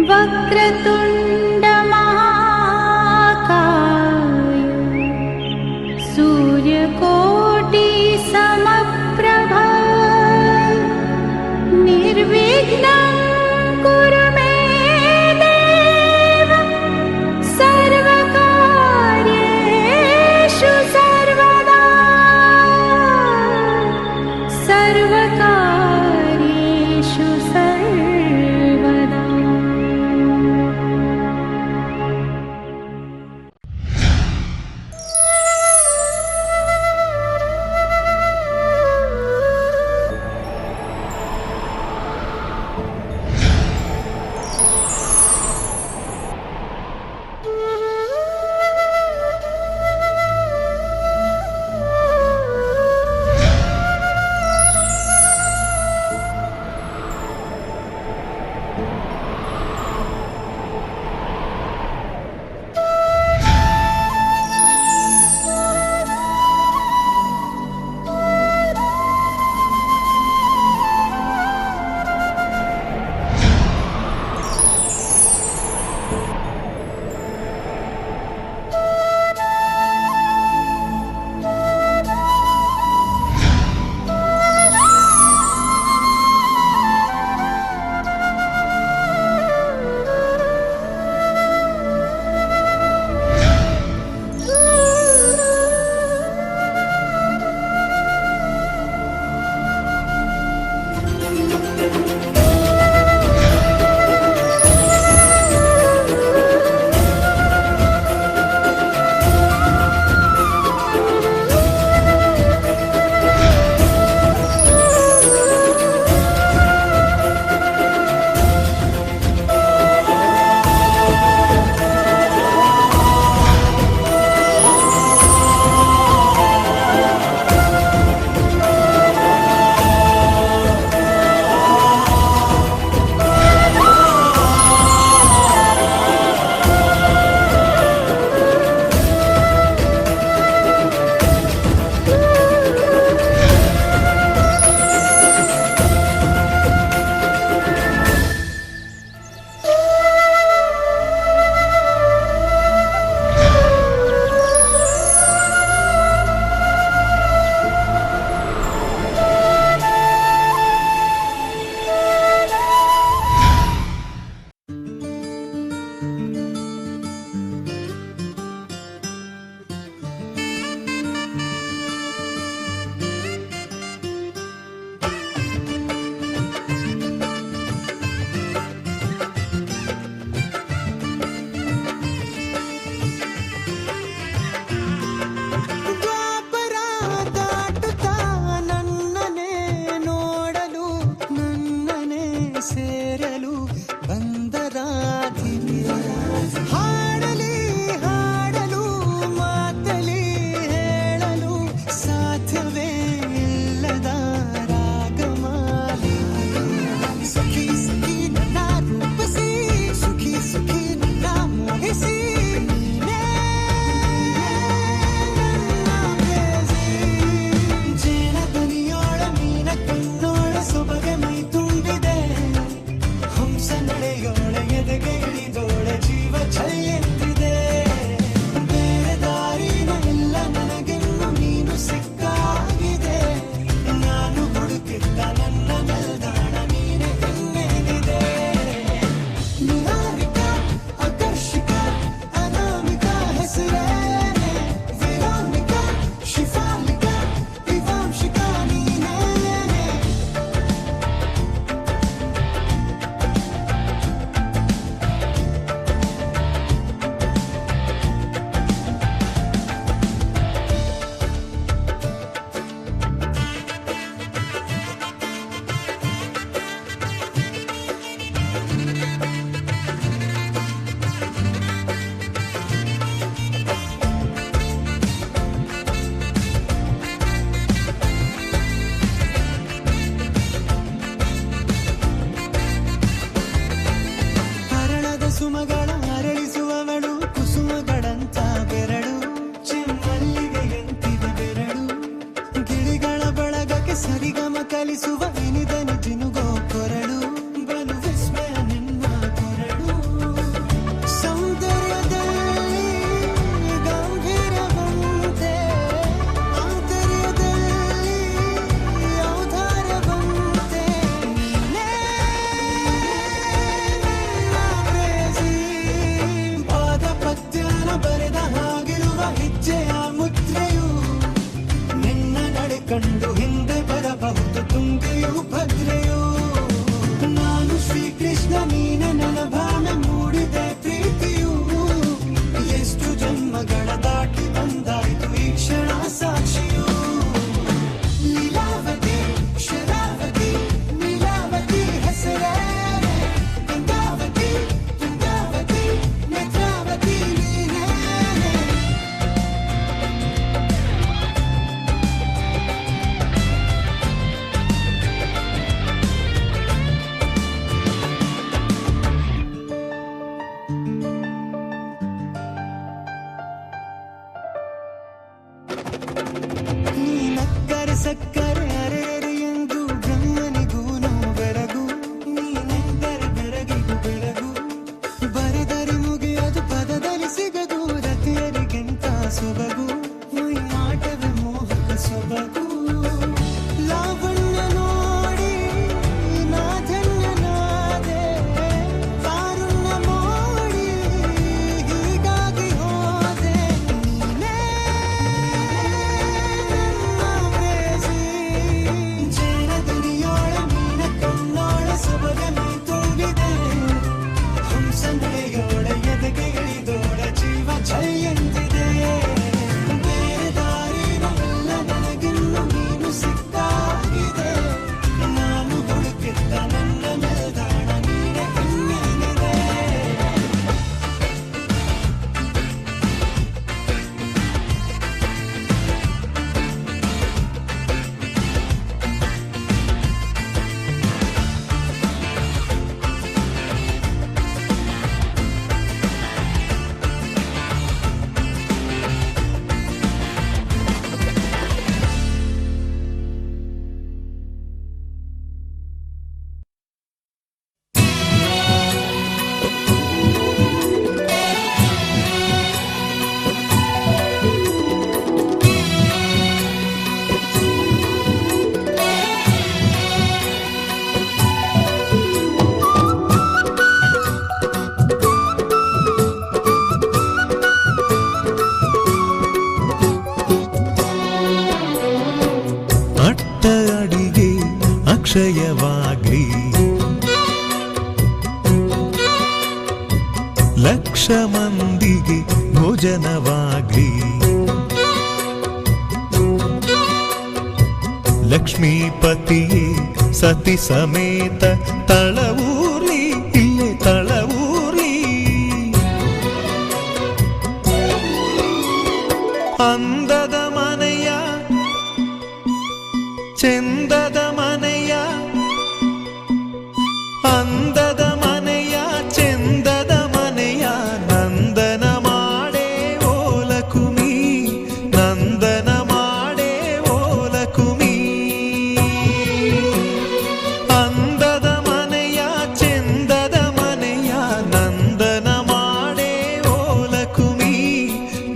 वक्रतुण्ड महाकाय सूर्यकोटि समप्रभा निर्विघ्नं कुरु मे देव सर्वकार्येषु सर्वदा सर्वकार्येषु सर्वदा। ಕಲಿಸುವ ಇನಿದನು ಜಿನುಗೋ ಕೊರಳು ಬಲು ವಿಸ್ಮಯ ನಿನ್ನ ಕೊರಳು ಅಕ್ಷಯವಾಗ್ಲಿ, ಲಕ್ಷ ಮಂದಿಗೆ ಭೋಜನವಾಗ್ಲಿ, ಲಕ್ಷ್ಮೀಪತಿಯೇ ಸತಿ ಸಮೇತ ತಳವೂರ್ಲಿ, ಇಲ್ಲೇ ತಳವೂರ್ಲಿ. ಅಂದದ ಮನೆಯ ಚೆಂದದ ಮನೆಯ, ಅಂದದ ಮನೆಯ ಚೆಂದದ ಮನೆಯ ನಂದನ ಮಾಡೇ ಓಲಕುಮಿ, ನಂದನ ಮಾಡೇ ಓಲಕುಮಿ. ಅಂದದ ಮನೆಯ ಚೆಂದದ ಮನೆಯ ನಂದನ ಮಾಡೇ ಓಲಕುಮಿ,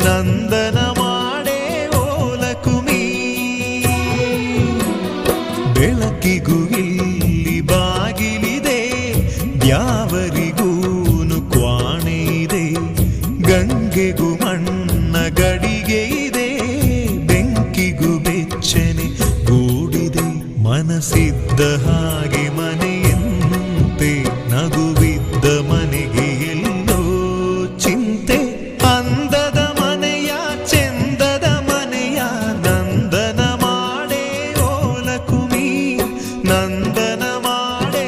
ನಂದನ ಮಾಡೇ ಓಲಕುಮಿ. ಬೆಳಕಿಗೂ ಇಲ್ಲಿ ಬಾಗಿಲಿದೆ, ದ್ಯಾವರಿಗೂನು ಕ್ವಾಣೆ ಇದೆ, ಗಂಗೆಗೂ ಮಣ್ಣ ಗಡಿಗೆ ಇದೆ, ಬೆಂಕಿಗೂ ಬೆಚ್ಚನೆ ಗೂಡಿದೆ. ಮನಸ್ಸಿದ್ದ ಹಾಗೆ ಮನೆಯಂತೆ, ನಗುವಿದ್ದ ಮನೆಗೆ ಎಲ್ಲೋ ಚಿಂತೆ. ಅಂದದ ಮನೆಯ ಚೆಂದದ ಮನೆಯ ನಂದನ ಮಾಡೇ ಓಲಕುಮಿ, ನಂದನ ಮಾಡೇ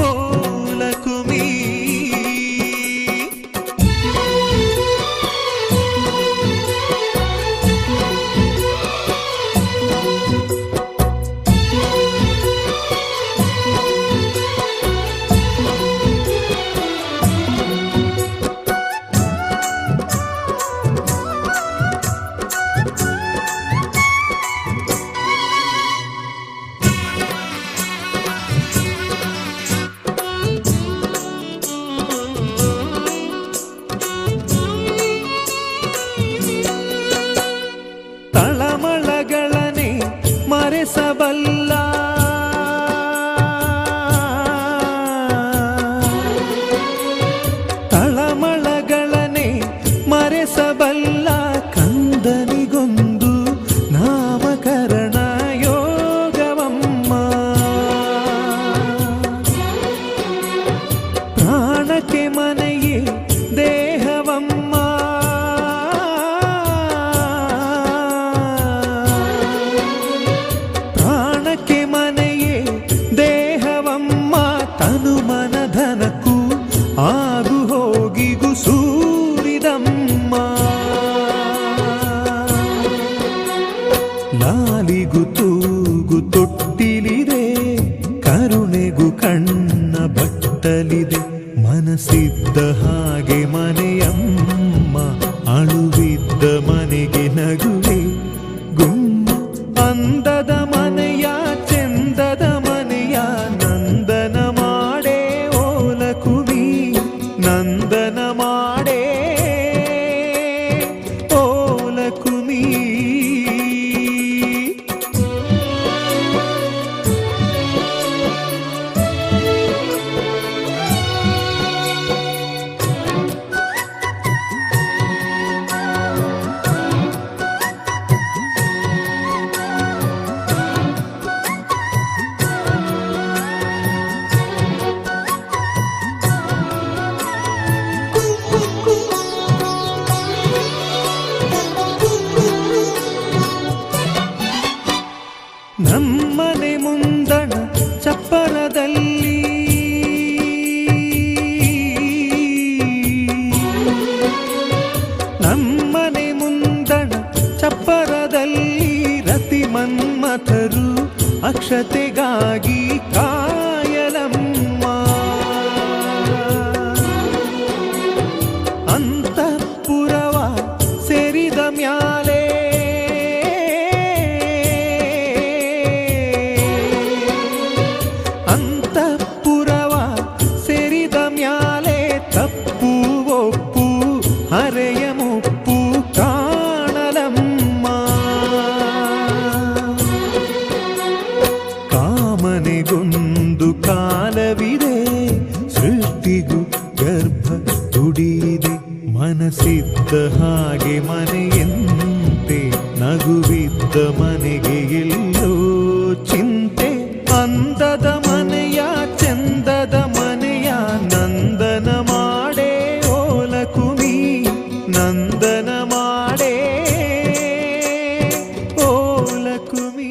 ಓಲಕುಮಿ. ತಳಮಳಗಳನೆ ಮರೆಸಬಲ್ಲ, ತಳಮಳಗಳನೆ ಮರೆಸಬಲ್ಲ, ಕಂದನಿಗೊಂದು ನಾಮಕರಣ ಯೋಗವಮ್ಮ. ಪ್ರಾಣಕ್ಕೆ ಮನೆಯೇ ದೇಹವಮ್ಮ, ಪ್ರಾಣಕ್ಕೆ ಮನೆಯೇ ದೇಹವಮ್ಮ. ತನು ಮನಧನಕ್ಕೂ ಆಗು ಹೋಗಿಗೂ ಸೂರಿದಮ್ಮ. ಲಾಲಿಗೂ ತೂಗು ತೊಟ್ಟಿಲಿದೆ, ಕರುಣೆಗೂ ಕಣ್ಣ ಬಟ್ಟಲಿದೆ. ಮನಸ್ಸಿದ್ದ ಹಾಗೆ ಮನೆಯಮ್ಮ, ಅಳುವಿದ್ದ ಮನೆಗೆ ನಗುವೆ ಗುಮ್ಮ. ಅಂದದ ಮನೆಯ ಚೆಂದದ ಮನೆಯ ನಂದನ ಮಾಡೇ ಓಲಕುಮಿ, ನಂದನ ಮಾಡೇ ಓಲಕುಮಿ. ನಮ್ಮನೆ ಮುಂದಣ ಚಪ್ಪರದಲ್ಲಿ, ನಮ್ಮನೆ ಮುಂದಣ ಚಪ್ಪರದಲ್ಲಿ ರತಿ ಮನ್ಮಥರು ಅಕ್ಷತೆಗಾಗಿ ಕಾಯಲಮ್ಮ. ಅಂತಃಪುರವ ಸೇರಿದ ಮ್ಯಾಲೆ, ಅಂತಃಪುರವ ಸೇರಿದ ಮ್ಯಾಲೆ ತಪ್ಪು ಒಪ್ಪು ಹರೆಯ ಮುಪ್ಪು ಕಾಣಲಮ್ಮ. ಕಾಮನೆಗೊಂದು ಕಾಲವಿದೆ, ಸೃಷ್ಟಿಗೂ ಗರ್ಭ ತುಡಿದೆ. ಮನಸ್ಸಿದ್ದ ಹಾಗೆ ಮನೆಯಂತೆ, ನಗುವಿದ್ದ ಮನೆಗೆ ಎಲ್ಲೋ ಕುಮಿ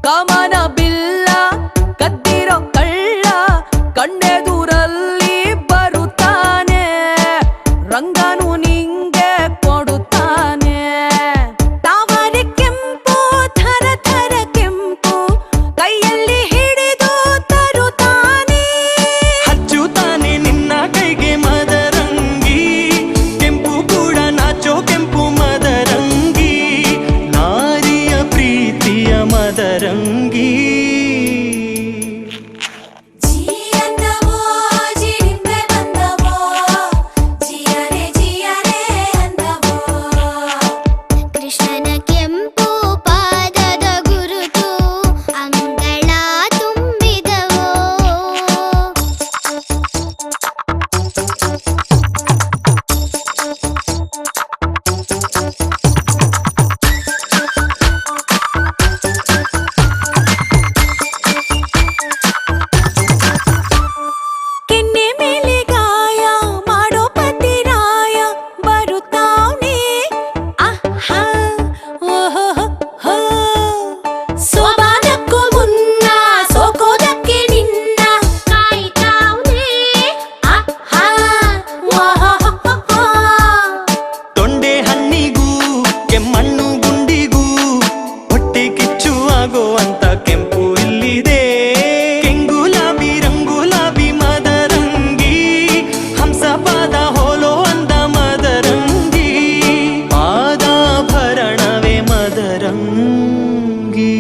ಕಮನ ಬಿಲ್ಲ ಕದ್ದಿರೋ ಕಳ್ಳ ಕಣ್ಣೆದುರಲ್ಲಿ ಬರುತ್ತಾನೆ ರಂಗನು ನಿಂಗೆ ಕೊಡುತ್ತಾನೆ ತಾವರೆ ಕೆಂಪು ಥರ ಥರ ಕೆಂಪು ಕೈಯಲ್ಲಿ ಹಿಡಿದು ತರುತ್ತಾನೆ ಹಚ್ಚುತ್ತಾನೆ ನಿನ್ನ ಕೈಗೆ ಮದರಂಗಿ ಕೆಂಪು ಕೂಡ ನಾಚೋ ಕೆಂಪು ಮದರಂಗಿ ನಾರಿಯ ಪ್ರೀತಿಯ ಮದರಂಗಿ ಕೃಷ್ಣನ ಕೆಂಪು ಪಾದದ ಗುರುತು ಅಂಗಳ ತುಂಬಿದವೋ ಕೆನ್ನೆ ಮೇಲೆ ಗಾಯ ಮಾಡೋ ಪತಿರಾಯ ಬರುತ್ತಾನೆ ಆಹಾ ಓಹೋ ಸೋಬಾದಕ್ಕೂ ಮುನ್ನ ಸೋಕೋದಕ್ಕೆ ನಿನ್ನ ಕಾಯ್ತಾವ್ನೆ ಆಹಾ ಓಹೋ ತೊಂಡೆ ಹಣ್ಣಿಗೂ ಕೆಮ್ಮಣ್ಣು ಗುಂಡಿಗೂ ಹೊಟ್ಟೆ ಕಿಚ್ಚು ಆಗೋ ಅಂತ ಕೆಂಪು ಇಲ್ಲಿದೆ ಕೆಂಗುಲಾಬಿ ರಂಗುಲಾಬಿ ಮದರಂಗಿ ಹಂಸ ಪಾದ ಹೋಲೋ ಅಂದ ಮದರಂಗಿ ಪಾದಾಭರಣವೇ ಮದರಂಗಿ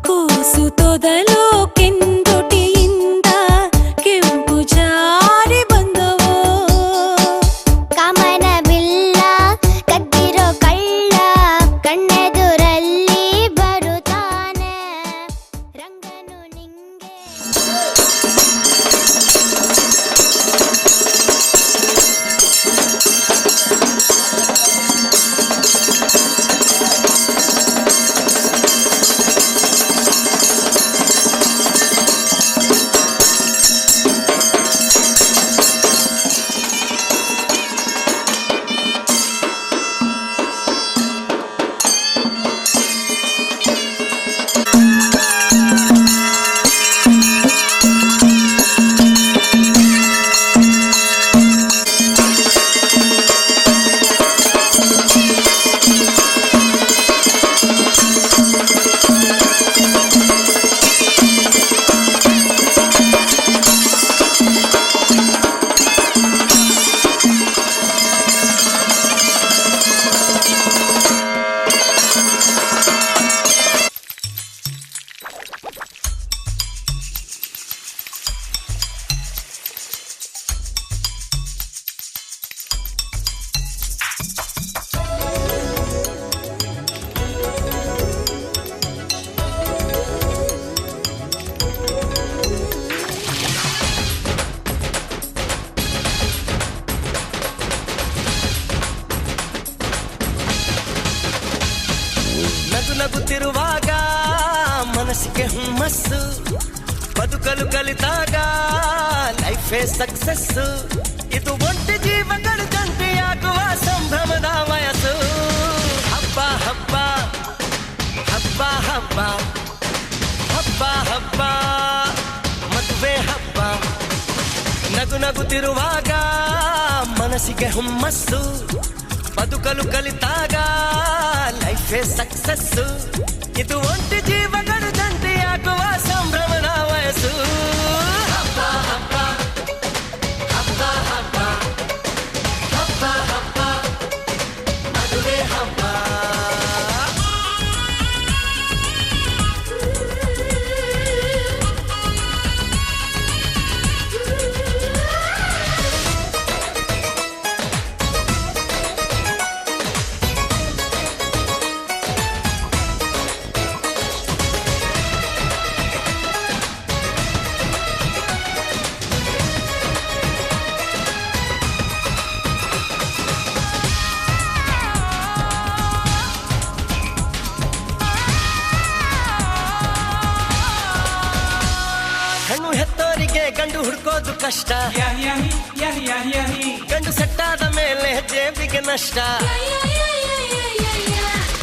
ಕೂಸು ತೊದಲು ಕೆಂದುಟಿಯಿಂದ ಕೆಂಪು ಜಾರಿ ಬಂದವೋ ಕಮನ ಬಿಲ್ಲ ಕದ್ದಿರೋ ಕಳ್ಳ ಕಣ್ಣೆದುರಲ್ಲಿ ಬರುತ್ತಾನೆ ರಂಗನು ನಿಂಗೆ ನಗು ನಗುತ್ತಿರುವಾಗ ಮನಸ್ಸಿಗೆ ಹುಮ್ಮಸ್ಸು ಬದುಕಲು ಕಲಿತಾಗ ಲೈಫೇ ಸಕ್ಸಸ್ಸು ಇದು ಒಂಟಿ ಜೀವಗಳು ಜಂಟಿಯಾಗುವ ಸಂಭ್ರಮದ ವಯಸ್ಸು ಹಬ್ಬ ಹಬ್ಬ ಹಬ್ಬ ಹಬ್ಬ ಹಬ್ಬ ಹಬ್ಬ ಮದುವೆ ಹಬ್ಬ ನಗು ನಗುತ್ತಿರುವಾಗ ಮನಸ್ಸಿಗೆ ಹುಮ್ಮಸ್ಸು ಬದುಕಲು ಕಲಿತಾಗ ಲೈಫೇ ಸಕ್ಸಸ್ಸು ಇದು ಒಂಟಿ ಜೀವಗಳು ಜಂಟಿಯಾಗುವ ಸಂಭ್ರಮದ ವಯಸ್ಸು ಹಬ್ಬ ಹಬ್ಬ ಹಬ್ಬ ಹಬ್ಬ ಹಬ್ಬ ಹಬ್ಬ ಮದುವೆ ಹಬ್ಬ ಹೆಣ್ಣು ಹೆತ್ತೋರಿಗೆ ಗಂಡು ಹುಡ್ಕೋದು ಕಷ್ಟ, ಗಂಡು ಸೆಟ್ಟಾದ ಮೇಲೆ ಜೇಬಿಗೆ ನಷ್ಟ.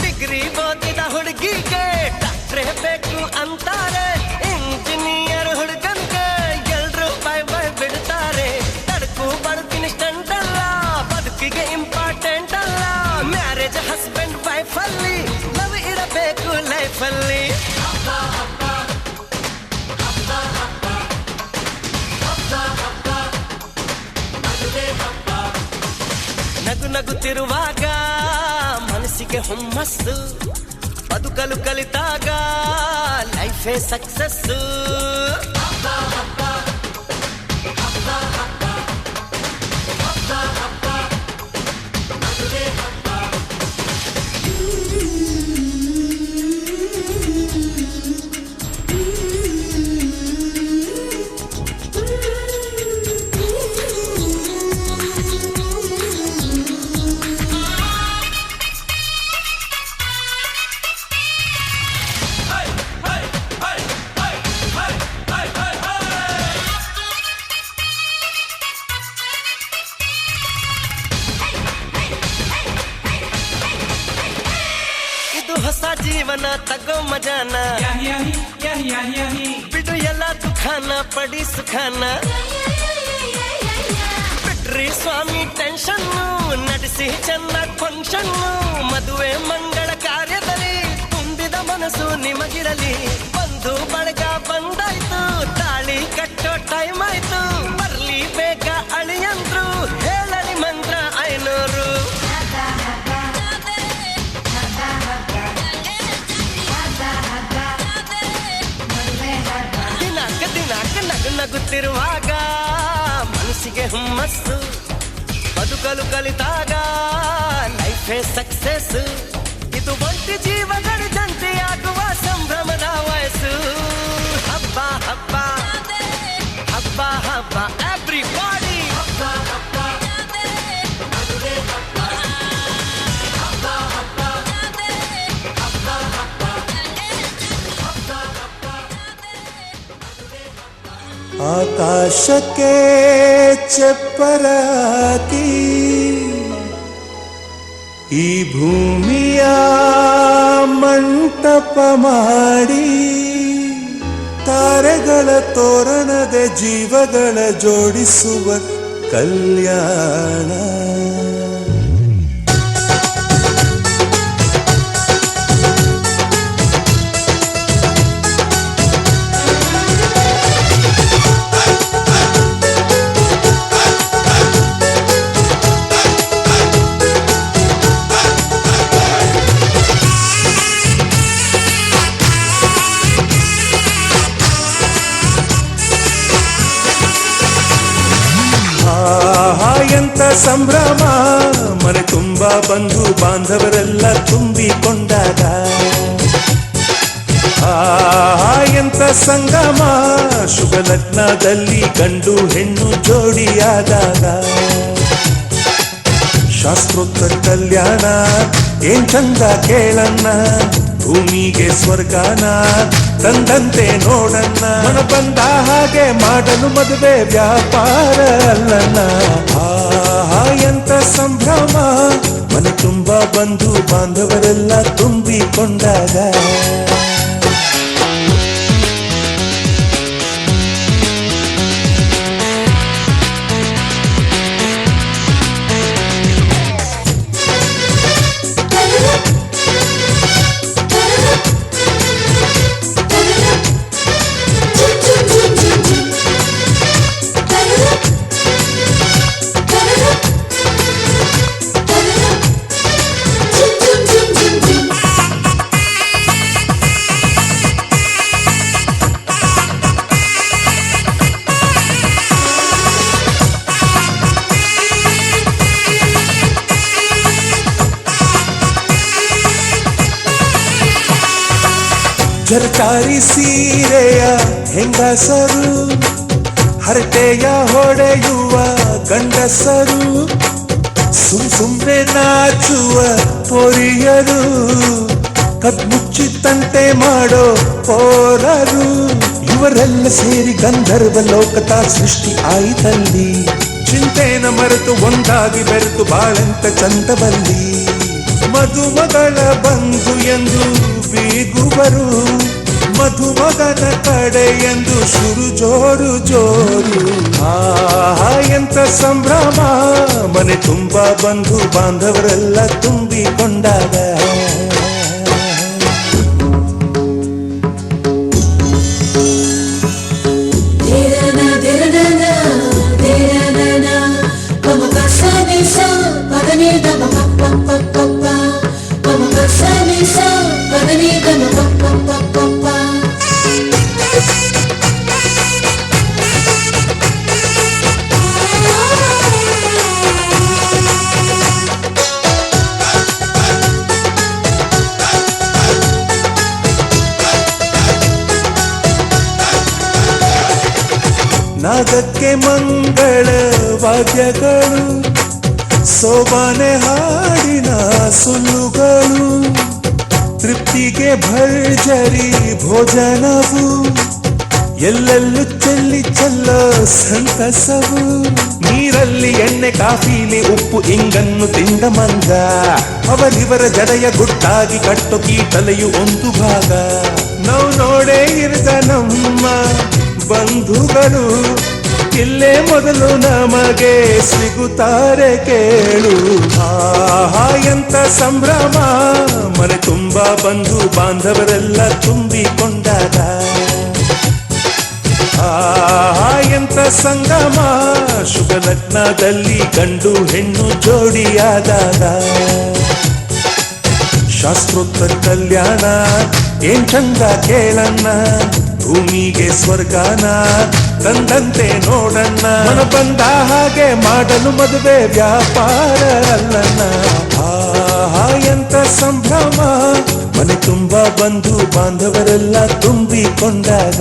ಡಿಗ್ರಿ ಓದಿದ ಹುಡುಗಿಗೆ ಡಾಕ್ಟ್ರೇ ಬೇಕು ಅಂತಾರೆ, ಇಂಜಿನಿಯರ್ ಹುಡುಗನ್ಗೆ ಎಲ್ರು ಬೈ ಬೈ ಬಿಡ್ತಾರೆ. ತಡಕು ಬದುಕಿನ ಸ್ಟಂಟ್ ಅಲ್ಲ, ಬದುಕಿಗೆ ಇಂಪಾರ್ಟೆಂಟ್ ಅಲ್ಲ. ಮ್ಯಾರೇಜ್ ಹಸ್ಬೆಂಡ್ ವೈಫ್ ಅಲ್ಲಿ ಲವ್ ಇರಬೇಕು ಲೈಫ್ ಅಲ್ಲಿ. ನಗು ನಗುತ್ತಿರುವಾಗ ಮನಸ್ಸಿಗೆ ಹುಮ್ಮಸ್ಸು, ಬದುಕಲು ಕಲಿತಾಗ ಲೈಫೇ ಸಕ್ಸಸ್ಸು. ಹೊಸ ಜೀವನ ತಗೋ ಮಜಾನ, ಬಿಡು ಎಲ್ಲ ದುಃಖಾನ ಪಡಿ ಸುಖಾನ. ಬಿಡ್ರಿ ಸ್ವಾಮಿ ಟೆನ್ಷನ್ನು, ನಡೆಸಿ ಚೆನ್ನಾಗಿ ಫಂಕ್ಷನ್ನು. ಮದುವೆ ಮಂಗಳ ಕಾರ್ಯದಲ್ಲಿ ತುಂಬಿದ ಮನಸ್ಸು ನಿಮಗಿರಲಿ. ಬಂಧು ಬಳಗ ಬಂದಾಯ್ತು, ತಾಳಿ ಕಟ್ಟೋ ಟೈಮ್ ಆಯ್ತು. ಬರ್ಲಿ ಬೇಗ ಅಳಿಯಂದ್ರು, ಹೇಳಲಿ ಮಂತ್ರ 500. ನಗು ನಗುತ್ತಿರುವಾಗ ಮನಸ್ಸಿಗೆ ಹುಮ್ಮಸ್ಸು, ಬದುಕಲು ಕಲಿತಾಗ ಲೈಫೇ ಸಕ್ಸಸ್. ಇದು ಒಂಟಿ ಜೀವಗಳ ಜಂಟಿಯಾಗುವ ಸಂಭ್ರಮದ ವಯಸ್ಸು. ಹಬ್ಬ ಹಬ್ಬ ಹಬ್ಬ ಹಬ್ಬ ಎವ್ರಿಬಾಡಿ. ಆಕಾಶಕ್ಕೆ ಚಪ್ಪರಾಕಿ ಈ ಭೂಮಿಯ ಮಂಟಪ ಮಾಡಿ, ತಾರೆಗಳ ತೋರಣದ ಜೀವಗಳ ಜೋಡಿಸುವ ಕಲ್ಯಾಣ. ಎಂತ ಸಂಭ್ರಮ, ಮನೆ ತುಂಬ ಬಂಧು ಬಾಂಧವರೆಲ್ಲ ತುಂಬಿಕೊಂಡಾಗ. ಎಂತ ಸಂಗಮ, ಶುಭ ಲಗ್ನದಲ್ಲಿ ಗಂಡು ಹೆಣ್ಣು ಜೋಡಿಯಾದಾಗ. ಶಾಸ್ತ್ರೋಕ್ತ ಕಲ್ಯಾಣ ಏನ್ ಚಂದ ಕೇಳಣ್ಣ, ಭೂಮಿಗೆ ಸ್ವರ್ಗಾನ ತಂದಂತೆ ನೋಡಣ್ಣ. ಮನ ಬಂದ ಹಾಗೆ ಮಾಡಲು ಮದುವೆ ವ್ಯಾಪಾರ ಅಲ್ಲಣ್ಣ. ಎಂತ ಸಂಭ್ರಮ, ಮನೆ ತುಂಬ ಬಂಧು ಬಾಂಧವರೆಲ್ಲ ತುಂಬಿಕೊಂಡಾಗ. ಜರಕಾರಿ ಸೀರೆಯ ಹೆಂಗಸರು, ಹರಟೆಯ ಹೊಡೆಯುವ ಗಂಡಸರು, ಸುಮ್ನೆ ನಾಚುವ ಪೊರಿಯರು, ಕದ್ಮುಚ್ಚಿ ತಂಟೆ ಮಾಡೋ ಪೋರರು. ಇವರೆಲ್ಲ ಸೇರಿ ಗಂಧರ್ವ ಲೋಕದ ಸೃಷ್ಟಿ ಆಯಿತಲ್ಲಿ. ಚಿಂತೆನ ಮರೆತು ಒಂದಾಗಿ ಬೆರೆತು ಬಾಳೆಂತ ಚಂದವಲ್ಲಿ. ಮದುಮಗಳ ಬಂಧು ಎಂದು ಬೀಗುವರು, ಮಧುಮಗನ ಕಡೆ ಎಂದು ಶುರು ಜೋರು ಜೋರು. ಆಹಾ ಎಂತ ಸಂಭ್ರಮ, ಮನೆ ತುಂಬ ಬಂಧು ಬಾಂಧವರೆಲ್ಲ ತುಂಬಿಕೊಂಡಾಗ. ನಾದಕ್ಕೆ ಮಂಗಳ ವಾದ್ಯಗಳು, ಸೋಬಾನೆ ಹಾಡಿನ ಸುಳ್ಳುಗಳು, ತೃಪ್ತಿಗೆ ಭರ್ಜರಿ ಭೋಜನವು, ಎಲ್ಲೆಲ್ಲೂ ಚೆಲ್ಲಿ ಚೆಲ್ಲೋ ಸಂತಸವು. ನೀರಲ್ಲಿ ಎಣ್ಣೆ ಕಾಫಿಲಿ ಉಪ್ಪು ಇಂಗನ್ನು ತಿಂದ ಮಂಗ, ಅವರಿವರ ಜಡೆಯ ಗುಟ್ಟಾಗಿ ಕಟ್ಟೋ ಕೀಟಲೆಯು ಒಂದು ಭಾಗ. ನಾವು ನೋಡೇ ಇರದ ನಮ್ಮ ಬಂಧುಗಳು ಇಲ್ಲೇ ಮೊದಲು ನಮಗೆ ಸಿಗುತ್ತಾರೆ ಕೇಳು. ಆಹಾ ಎಂತ ಸಂಭ್ರಮ, ಮನೆ ತುಂಬ ಬಂಧು ಬಾಂಧವರೆಲ್ಲ ತುಂಬಿಕೊಂಡಾಗ. ಆಹಾ ಎಂತ ಸಂಗಮ, ಶುಭ ಲಗ್ನದಲ್ಲಿ ಗಂಡು ಹೆಣ್ಣು ಜೋಡಿಯಾದಾಗ. ಶಾಸ್ತ್ರೋತ್ತರ ಕಲ್ಯಾಣ ಏನ್ ಚಂದ ಕೇಳಣ್ಣ, ಭೂಮಿಗೆ ಸ್ವರ್ಗಾನ ತಂದಂತೆ ನೋಡಣ್ಣ. ಮನ ಬಂದ ಹಾಗೆ ಮಾಡಲು ಮದುವೆ ವ್ಯಾಪಾರ ಅಲ್ಲಣ್ಣ. ಆಹಾ ಎಂತ ಸಂಭ್ರಮ, ಮನೆ ತುಂಬ ಬಂಧು ಬಾಂಧವರೆಲ್ಲ ತುಂಬಿಕೊಂಡಾಗ.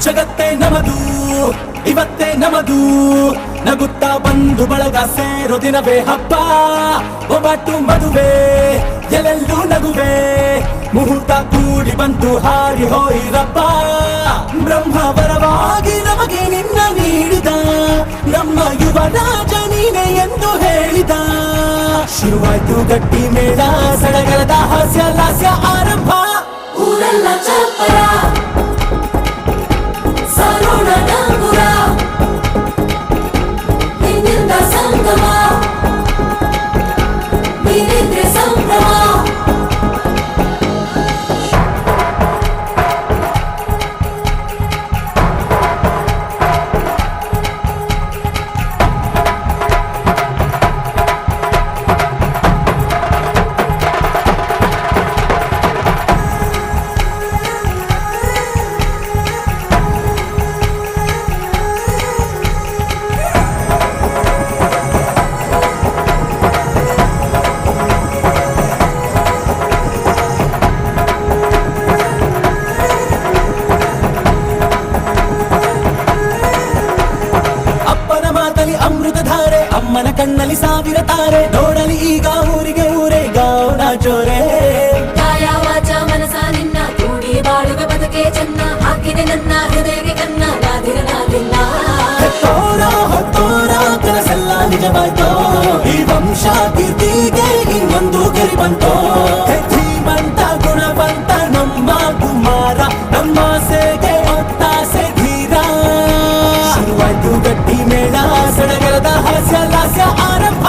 ಜಗತ್ತೇ ನಮದು ಇವತ್ತೇ ನಮದು, ನಗುತ್ತಾ ಬಂದು ಬಳಗ ಸೇರೋ ದಿನವೇ ಹಬ್ಬ. ಒಬ್ಬಟ್ಟು ಮದುವೆ ಎಲ್ಲೆಲ್ಲೂ ನಗುವೆ, ಮುಹೂರ್ತ ಕೂಡಿ ಬಂತು ಹಾರಿ ಹೋಯಿರಪ್ಪ. ಬ್ರಹ್ಮವರವಾಗಿ ನಮಗೆ ನಿನ್ನ ನೀಡಿದ, ನಮ್ಮ ಯುವರಾಜ ನೀನೆ ಎಂದು ಹೇಳಿದ. ಶುರುವಾಯ್ತು ಗಟ್ಟಿ ಮೇಳ, ಸಡಗರದ ಹಾಸ್ಯ ಲಾಸ್ಯ ಆರಂಭ. ಊರೆಲ್ಲ ಚಪ್ಪರ ಸಾರೋಣ ಡಂಗುರ, ನಿನ್ನಿಂದ ಸಂಗಮ ನೀನಿದ್ರೆ ಸಂಭ್ರಮ. ಅಮ್ಮನ ಕಣ್ಣಲ್ಲಿ ಸಾವಿರ ತಾರೆ, ನೋಡಲಿ ಈಗ ಊರಿಗೆ ಊರೇ ಗೌಡ ಜೋರೆ. ಕಾಯ ವಾಚ ಮನಸ ನಿನ್ನ ಕೂಡಿ ಬಾಳುವ ಬದುಕೆ ಚೆನ್ನ, ಹಾಕಿದೆ ನನ್ನ ಹೃದಯಕ್ಕೆ ಕನ್ನ ನಾದಿರನಾದಿಲ್ಲ. ಹೊತ್ತೋರ ಕನಸೆಲ್ಲ ನಿಜವಾಯ್ತೋ, ಈ ವಂಶ ಕೀರ್ತಿಗೆ ಇನ್ನೊಂದು ಗೆರಿ ಬಂತೋ. ಧೀಮಂತ ಗುಣವಂತ ನಮ್ಮ ಕುಮಾರ, ನಮ್ಮ ಸೇಗೆ ಒತ್ತಾಸೆ ಧೀರ. ಶುರುವಾಯ್ತು ಗಟ್ಟಿ ಮೇಳ, ಸಡಗರದ ಹಾಸ್ಯ ಲಾಸ್ಯ ಆರಂಭ.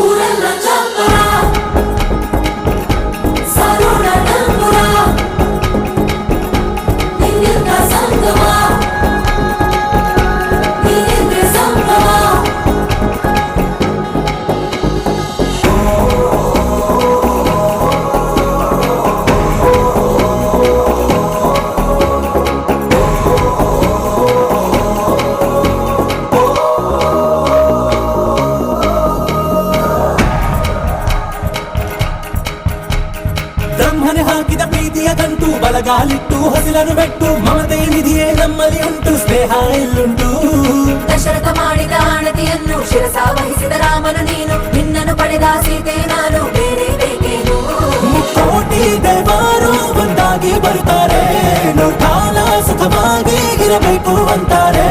ಊರೆಲ್ಲ ಚಪ್ಪರ ಸಾರೋಣ ಡಂಗುರ, ನಿನ್ನಿಂದ ಸಂಗಮ ಬಲಗಾಲಿಟ್ಟು ಹಸಿಲನ್ನು ಬೆಟ್ಟು ಮಮತೆ ನಿಧಿಯೇ ನಮ್ಮಲ್ಲಿ ಉಂಟು ಸ್ನೇಹ ಇಲ್ಲುಂಟು ದಶರಥ ಮಾಡಿದ ಆಣತಿಯನ್ನು ಶಿರಸ ವಹಿಸಿದ ರಾಮನು ನೀನು ನಿನ್ನನ್ನು ಪಡೆದ ಸೀತೆ ನಾನು ಬೇರೆ ಬೇಕೇನು ಕೋಟಿ ದೇವರು ಒಂದಾಗಿ ಬರ್ತಾರೆ ಕಾಲ ಸುಖವಾಗಿ ಇರಬೇಕು ಅಂತಾರೆ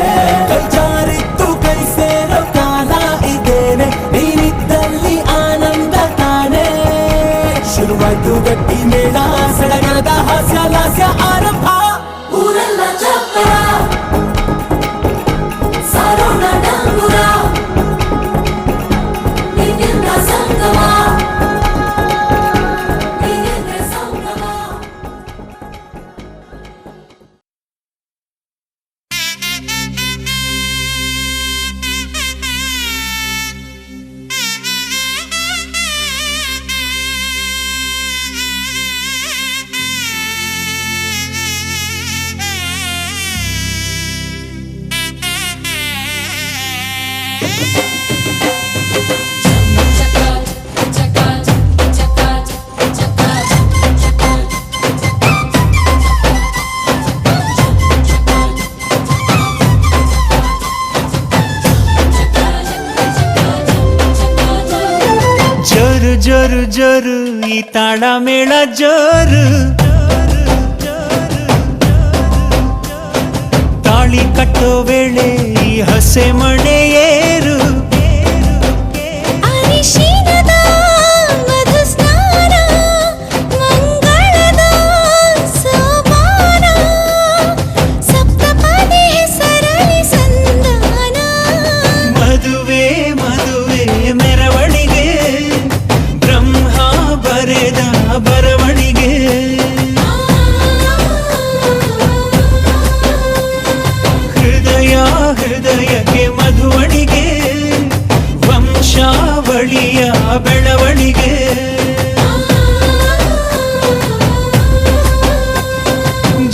ಕೈ ಜಾರಿತ್ತು ಕೈ ಸೇರೋ ಕಾಲ ಇದೇನೆ ನೀನಿದ್ದಲ್ಲಿ ಆನಂದ ತಾನೆ ಶುರುವಾಯ್ತು ಗಟ್ಟಿ ಮೇಳ ಸಡಗರದ ಹಾಸ್ಯ ಲಾಸ್ಯ ಆರಂಭ ಊರೆಲ್ಲ ಚಪ್ಪರ ಸಾರೋಣ ಡಂಗುರ ನೀನೆಂದ ಸಂಗಮ ನೀನೆಂದ್ರೆ ಸಂಗಮ ಜೋರು ಜೋರು ಜೋರು ಈ ತಾಳ ಮೇಳ ಜೋರು ತಾಳಿ ಕಟ್ಟೋ ವೇಳೆ ಈ ಹಸೆ ಮಣೆ ಏರು ಅರಿಶಿಣದ ಮಧು ಸ್ನಾನ ಮಂಗಳದ ಸೋಪಾನ ಸಪ್ತಪದಿ ಹೆಸರಲಿ ಸಂಧಾನ ಮದುವೆ ಮದುವೆ ಮೆರವಣಿಗೆ ಬ್ರಹ್ಮ ಬರೆದ ಬರವಣಿಗೆ ಹೃದಯ ಹೃದಯಕ್ಕೆ ಮಧುವಣಿಗೆ ವಂಶಾವಳಿಯ ಬೆಳವಣಿಗೆ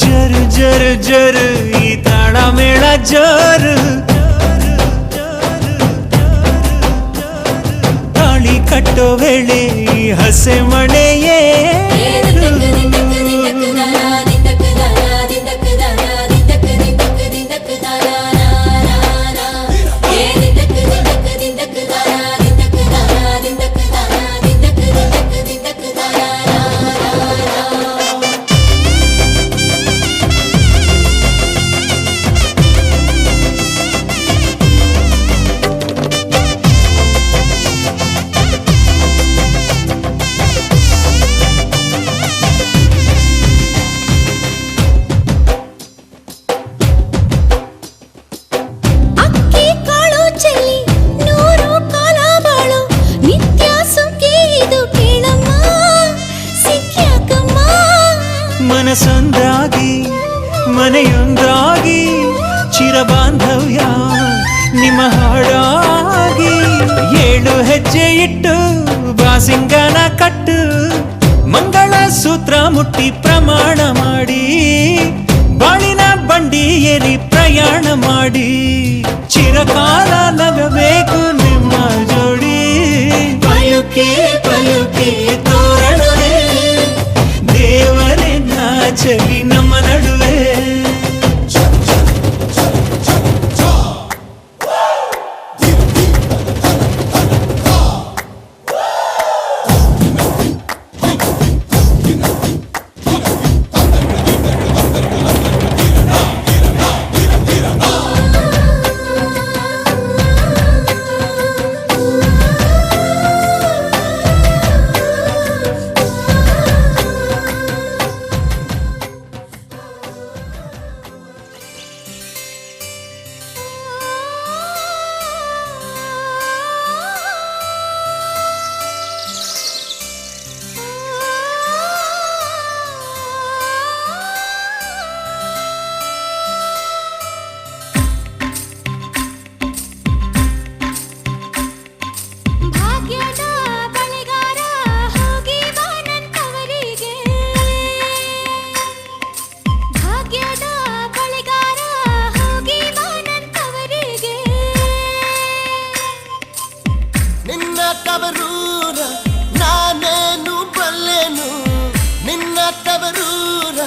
ಜರು ಜರು ಜರು ಈ ತಾಳ ಮೇಳ ಜೋರು ತಾಳಿ ಕಟ್ಟೋ ವೇಳೆ ಈ ಹಸೆ ಮಣೆಯೇ ಅಕ್ಕಿ ಕಾಳು ಚೆಲ್ಲಿ ನೂರು ಕಾಲ ಬಾಳು ನಿತ್ಯ ಸುಖಿ ಇದು ಕೇಳಮ್ಮ ಸಿಕ್ಕ್ಯಾಕಮ್ಮ ಮನಸೊಂದಾಗಿ ಮನೆಯೊಂದಾಗಿ ಚಿರಬಾಂಧವ್ಯ ನಿಮ್ಮ ಹಾಡಾಗಿ 7 ಹೆಜ್ಜೆ ಇಟ್ಟು ಬಾಸಿಂಗನ ಕಟ್ಟು ಮಂಗಳ ಸೂತ್ರ ಮುಟ್ಟಿ ಪ್ರಮಾಣ ಮಾಡಿ ಬಾಳಿನ ಬಂಡಿ ಏರಿ ಪ್ರಯಾಣ ಮಾಡಿ ಚಿರಕಾಲ ನಗಬೇಕು ನಿಮ್ಮ ಜೋಡಿ ಪಯುಕೆ ಪಯುಕೆ ತೋರಣವೇ ದೇವರೇ ನಾಚಲಿ ನಮ್ಮ ನಡುವೆ ಭಾಗ್ಯದ ಬಳಿಗಾರ ಹೋಗಿ ಬಾ ನನ್ನವರಿಗೆ ಭಾಗ್ಯದ ಬಳಿಗಾರ ಹೋಗಿ ಬಾ ನನ್ನವರಿಗೆ ನಿನ್ನ ತವರೂರ ನಾನೇನು ಬಲ್ಲೆನು ನಿನ್ನ ತವರೂರ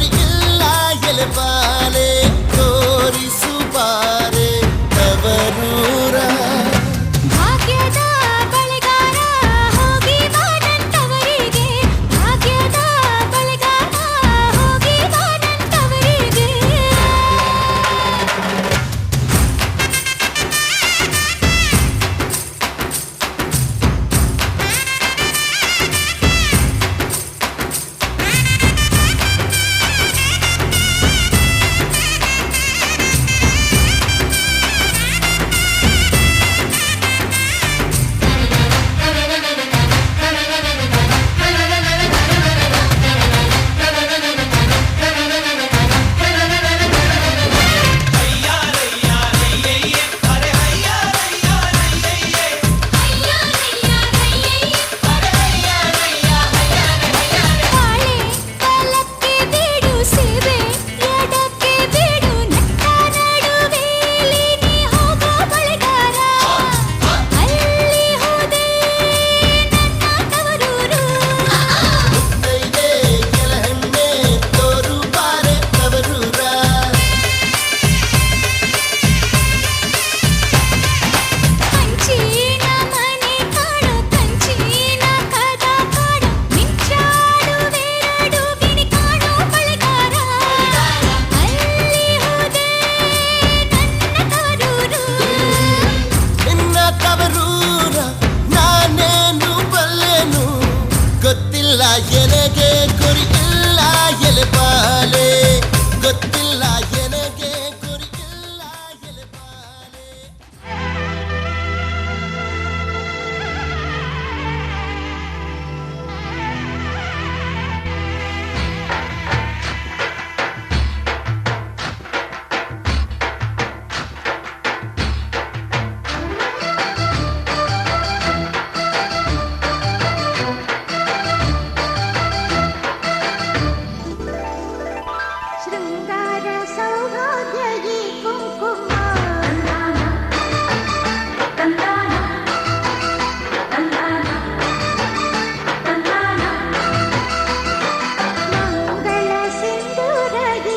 ಗುರಿಯಿಲ್ಲ ಎಲೆಬಾಲೆ ತೋರಿಸು ಬಾರೆ ತವರೂರ ಭಾಗ್ಯದ ಬಳೆಗಾರ ಹೋಗಿ ಬಾನಂತವರಿಗೆ ಭಾಗ್ಯದ ಬಳೆಗಾರ ಹೋಗಿ ಬಾನಂತವರಿಗೆ ಬಾಳೆ ಕಾಲಕ್ಕೆ ಬೇಡು ಸೇವೆ ಎಡಕ್ಕೆ ಬೇಡು ನಟ್ಟ ನಡುವೆಲಿ ನೀ ಹೋಗೋ ಬಳೆಗಾರ ಅಲ್ಲಿ ಹೋದೆ ನನ್ನ ತವರೂರು ನೈದೆ ಕೆಳಹಣ್ಣೆ ತೋರು ಬಾರೆ ತವರೂರ ಕಂಚಿನ ಮನೆ ಕಾಣೋ ಕಂಚಿನ ಕದ ಕಾಣೋ ಮಿಂಚಾಡುವೆರಡು ಗಿಣಿ ಕಾಣೋ ಬಳೆಗಾರ ಅಲ್ಲಿ ಹೋದೆ ನನ್ನ ತವರೂರು ನಿನ್ನ ತವರೂರ ನಾನೇನು ಬಲ್ಲೆನು ಗೊತ್ತಿಲ್ಲ ಎನಗೆ ಗುರಿಯಿಲ್ಲ ಎಲೆಬಾಲೆ ಗೊತ್ತಿಲ್ಲ ಎನಗೆ ಗುರಿಯಿಲ್ಲ ಎಲೆಬಾಲೆ ಶೃಂಗಾರ ಸೌಭಾಗ್ಯ ಈ ಕುಂಕುಮ ಮಂಗಳ ಸಿಂಧೂರ ಈ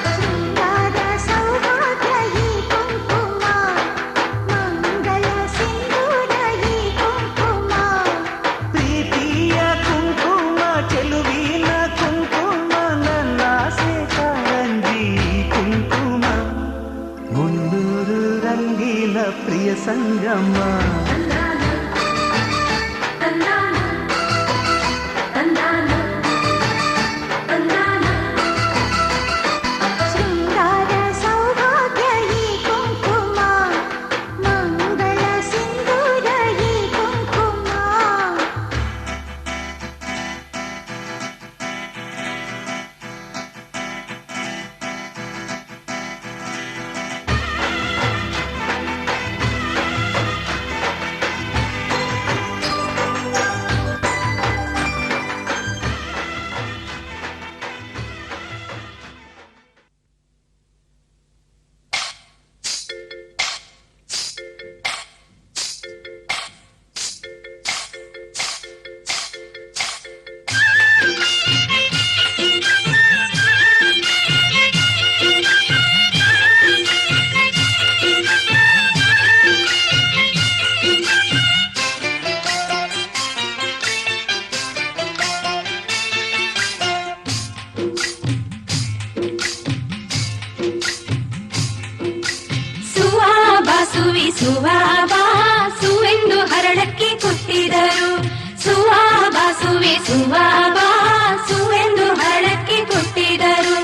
ಶೃಂಗಾರ ಸೌಭಾಗ್ಯ ಈ ಕುಂಕುಮ ಮಂಗಳ ಸಿಂಧೂರ ಈ ಕುಂಕುಮ ಪ್ರೀತಿಯ ಕುಂಕುಮ ಚೆಲುವಿನ ಕುಂಕುಮ ನನ್ನಾಸೆ ಕಾರಂಜಿ ಕುಂಕುಮ ಮುನ್ನೂರು ರಂಗಿನ ಪ್ರಿಯ ಸಂಗಮ ಶೃಂಗಾರ ಸೌಭಾಗ್ಯ ಈ ಕುಂಕುಮ ಮಂಗಳ ಸಿಂಧೂರ ಈ ಕುಂಕುಮ ಸುವೆಂದು ಹರಳಕ್ಕೆ ಕೊಟ್ಟಿದರು ಸುವೆಂದು ಹರಳಕ್ಕೆ ಕೊಟ್ಟಿದರು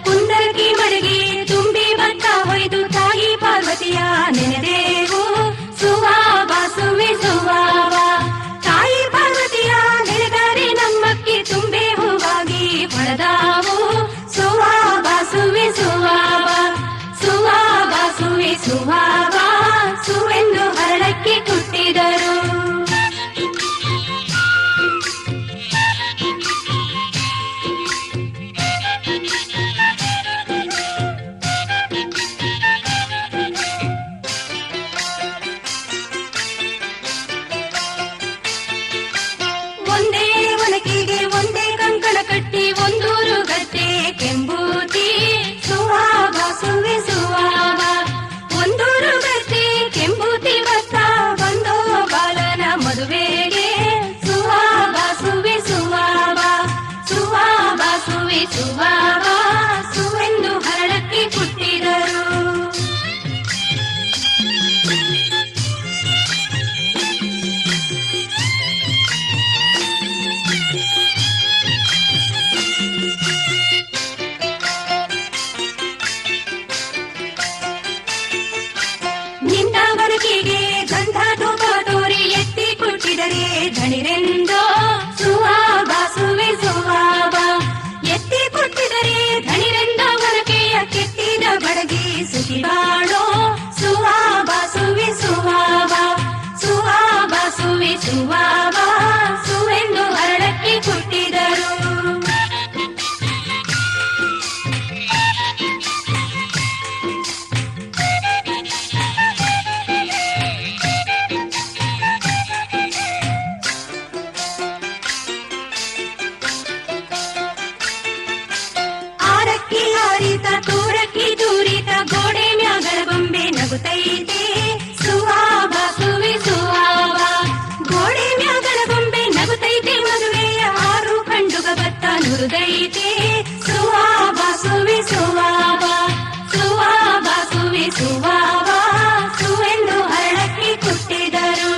ಕುಂದರ್ಗಿ ಮಡಗಿ ತುಂಬಿ ಭತ್ತ ಹೊಯ್ದು ತಾಯಿ ಪಾರ್ವತಿಯ ನೆನೆದೇವು ಸುವೆ ತಾಯಿ ಪಾರ್ವತಿಯ ನೆನೆದರೆ ನಮ್ಮಕ್ಕಿ ತುಂಬೆ ಹೂವಾಗಿ ಹೊಳೆದಾವು ಸುವೆ ಸುವೆಂದು ಹರಳಕ್ಕೆ ಕೊಟ್ಟಿದರು ವನಕಿಗೆ ಗಂಧ ಧೂಪ ತೋರಿ ಎತ್ತಿ ಕೊಟ್ಟಿದರೆ ಧಣಿರೆಂದೋ ಸುವಾಬ ಸುವೆ ಸುವಾಬ ಎತ್ತಿ ಕೊಟ್ಟಿದರೆ ಧಣಿರೆಂದ ವನಕೆಯ ಕೆತ್ತಿದ ಬಡಗಿ ಸುಖಿ ಬಾಳೋ ಸುವಾಬ ಸುವೆ ಸುವಾಬ ಸುವಾಬ ಸುವೆ ಸುವಾಬ ಸುವೆಂದು ಹರಳಕ್ಕೆ ಕೊಟ್ಟಿದರು. ಆರಕ್ಕಿ ಹಾರಿತ ತೂರಕ್ಕಿ ದೂರಿತ ಗೋಡೆ ಮ್ಯಾಗಳ ಬೊಂಬೆ ನಗುತ್ತೈತೆ ಸುವಾಬ ಸುವೆ ಸುವಾಬ ಗೋಡೆ ಮ್ಯಾಗಳ ಬೊಂಬೆ ನಗುತ್ತೈತೆ ಮದುವೆಯ ಆರು ಕಂಡುಗ ಬತ್ತ ನುರುಗೈತೆ ಸುವಾಬ ಸುವೆ ಸುವಾಬ ಸುವಾಬ ಸುವೆ ಸುವಾಬ ಸುವೆಂದು ಹರಳಕ್ಕೆ ಕೊಟ್ಟಿದರು.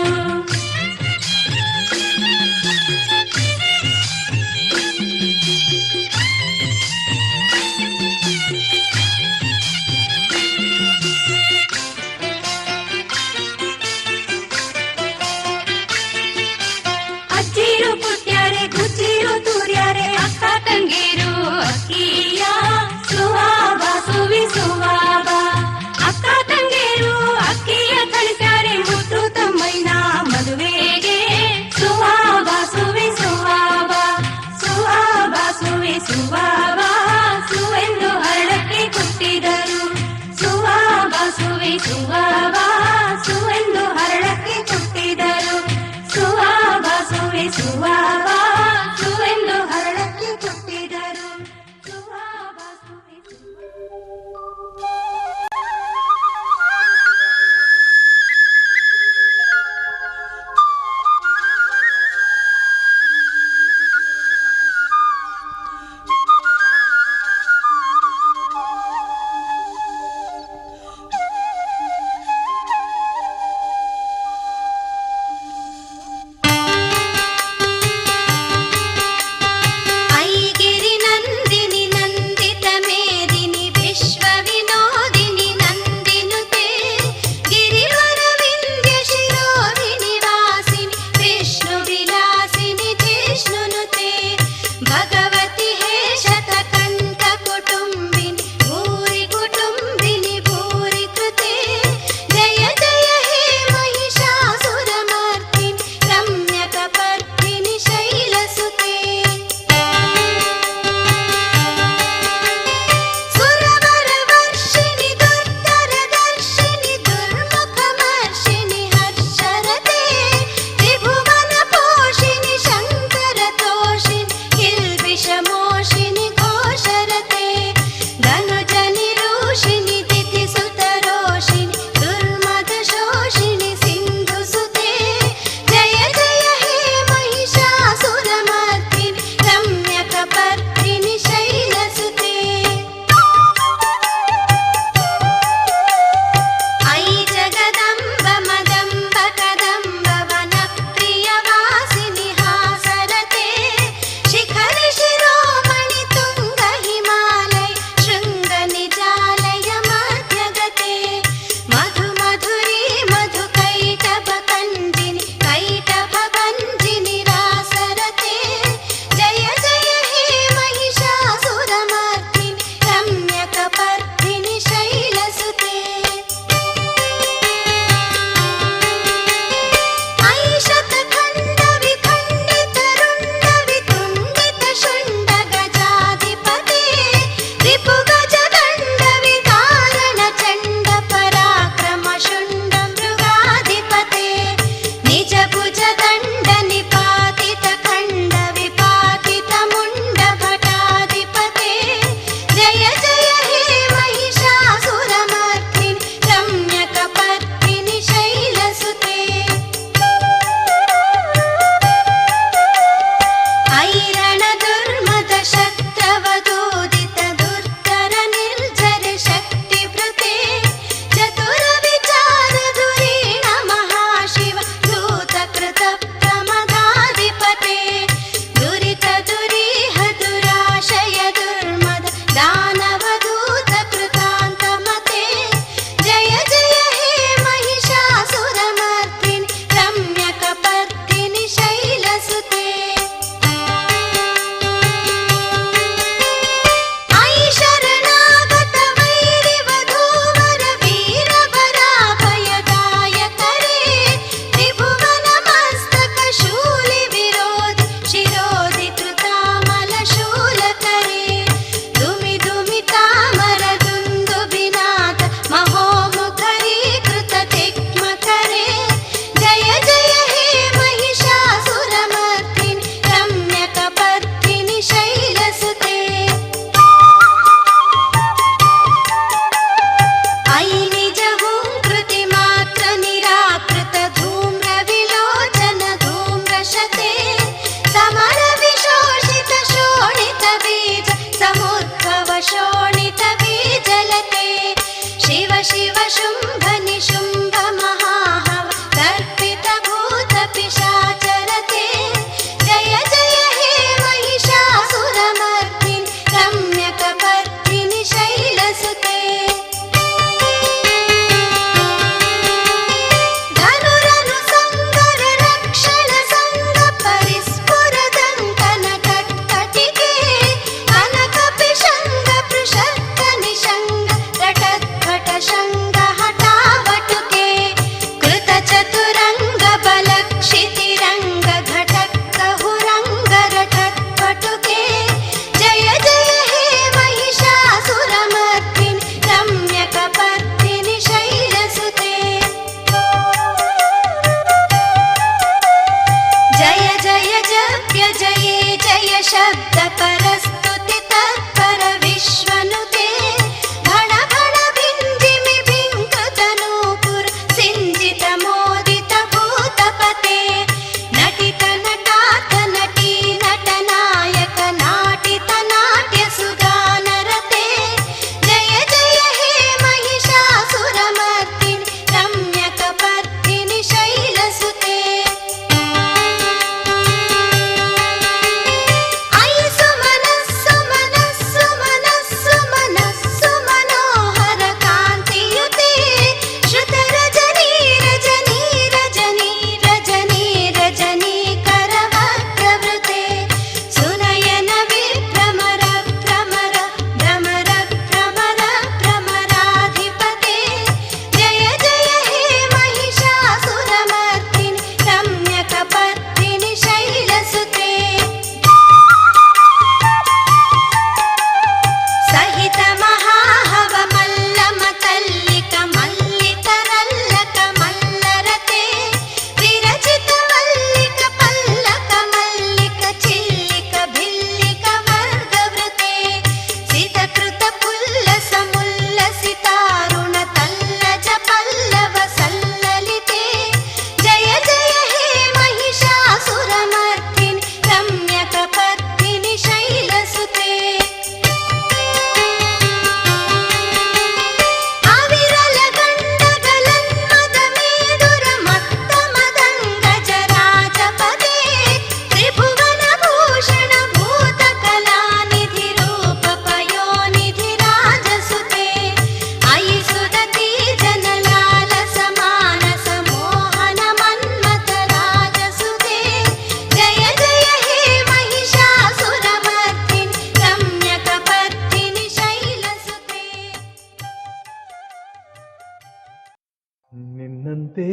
ನಿನ್ನಂತೆ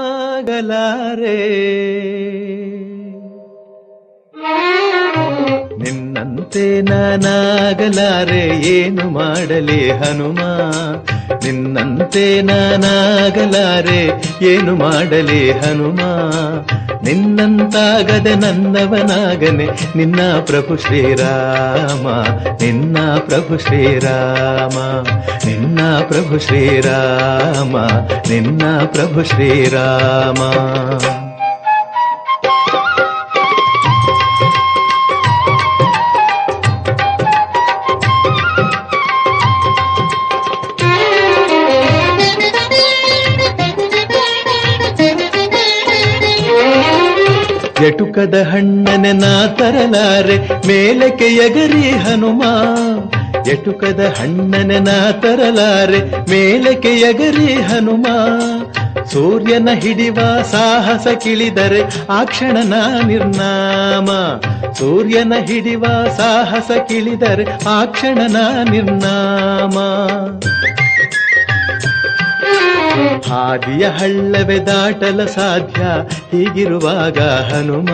ನಾನಾಗಲಾರೆ ನಿನ್ನಂತೆ ನಾನಾಗಲಾರೆ ಏನು ಮಾಡಲಿ ಹನುಮ ನಿನ್ನಂತೆ ನಾನಾಗಲಾರೆ ಏನು ಮಾಡಲಿ ಹನುಮ ನಿನ್ನಂತಾಗದೆ ನನ್ನವನಾಗನೆ ನಿನ್ನ ಪ್ರಭು ಶ್ರೀರಾಮ ನಿನ್ನ ಪ್ರಭು ಶ್ರೀರಾಮ ನಿನ್ನ ಪ್ರಭು ಶ್ರೀರಾಮ ನಿನ್ನ ಪ್ರಭು ಶ್ರೀರಾಮ ಎಟುಕದ ಹಣ್ಣನೆ ನಾ ತರಲಾರೆ ಮೇಲಕ್ಕೆ ಎಗರಿ ಹನುಮ ಎಟುಕದ ಹಣ್ಣನೆ ನಾ ತರಲಾರೆ ಮೇಲಕ್ಕೆ ಎಗರಿ ಹನುಮ ಸೂರ್ಯನ ಹಿಡಿವ ಸಾಹಸ ಕಿಳಿದರೆ ಆ ಕ್ಷಣನ ನಿರ್ನಾಮ ಸೂರ್ಯನ ಹಿಡಿವ ಸಾಹಸ ಕಿಳಿದರೆ ಆ ಕ್ಷಣನ ನಿರ್ನಾಮ ಹಾದಿಯ ಹಳ್ಳವೇ ದಾಟಲ ಸಾಧ್ಯ ಹೀಗಿರುವಾಗ ಹನುಮ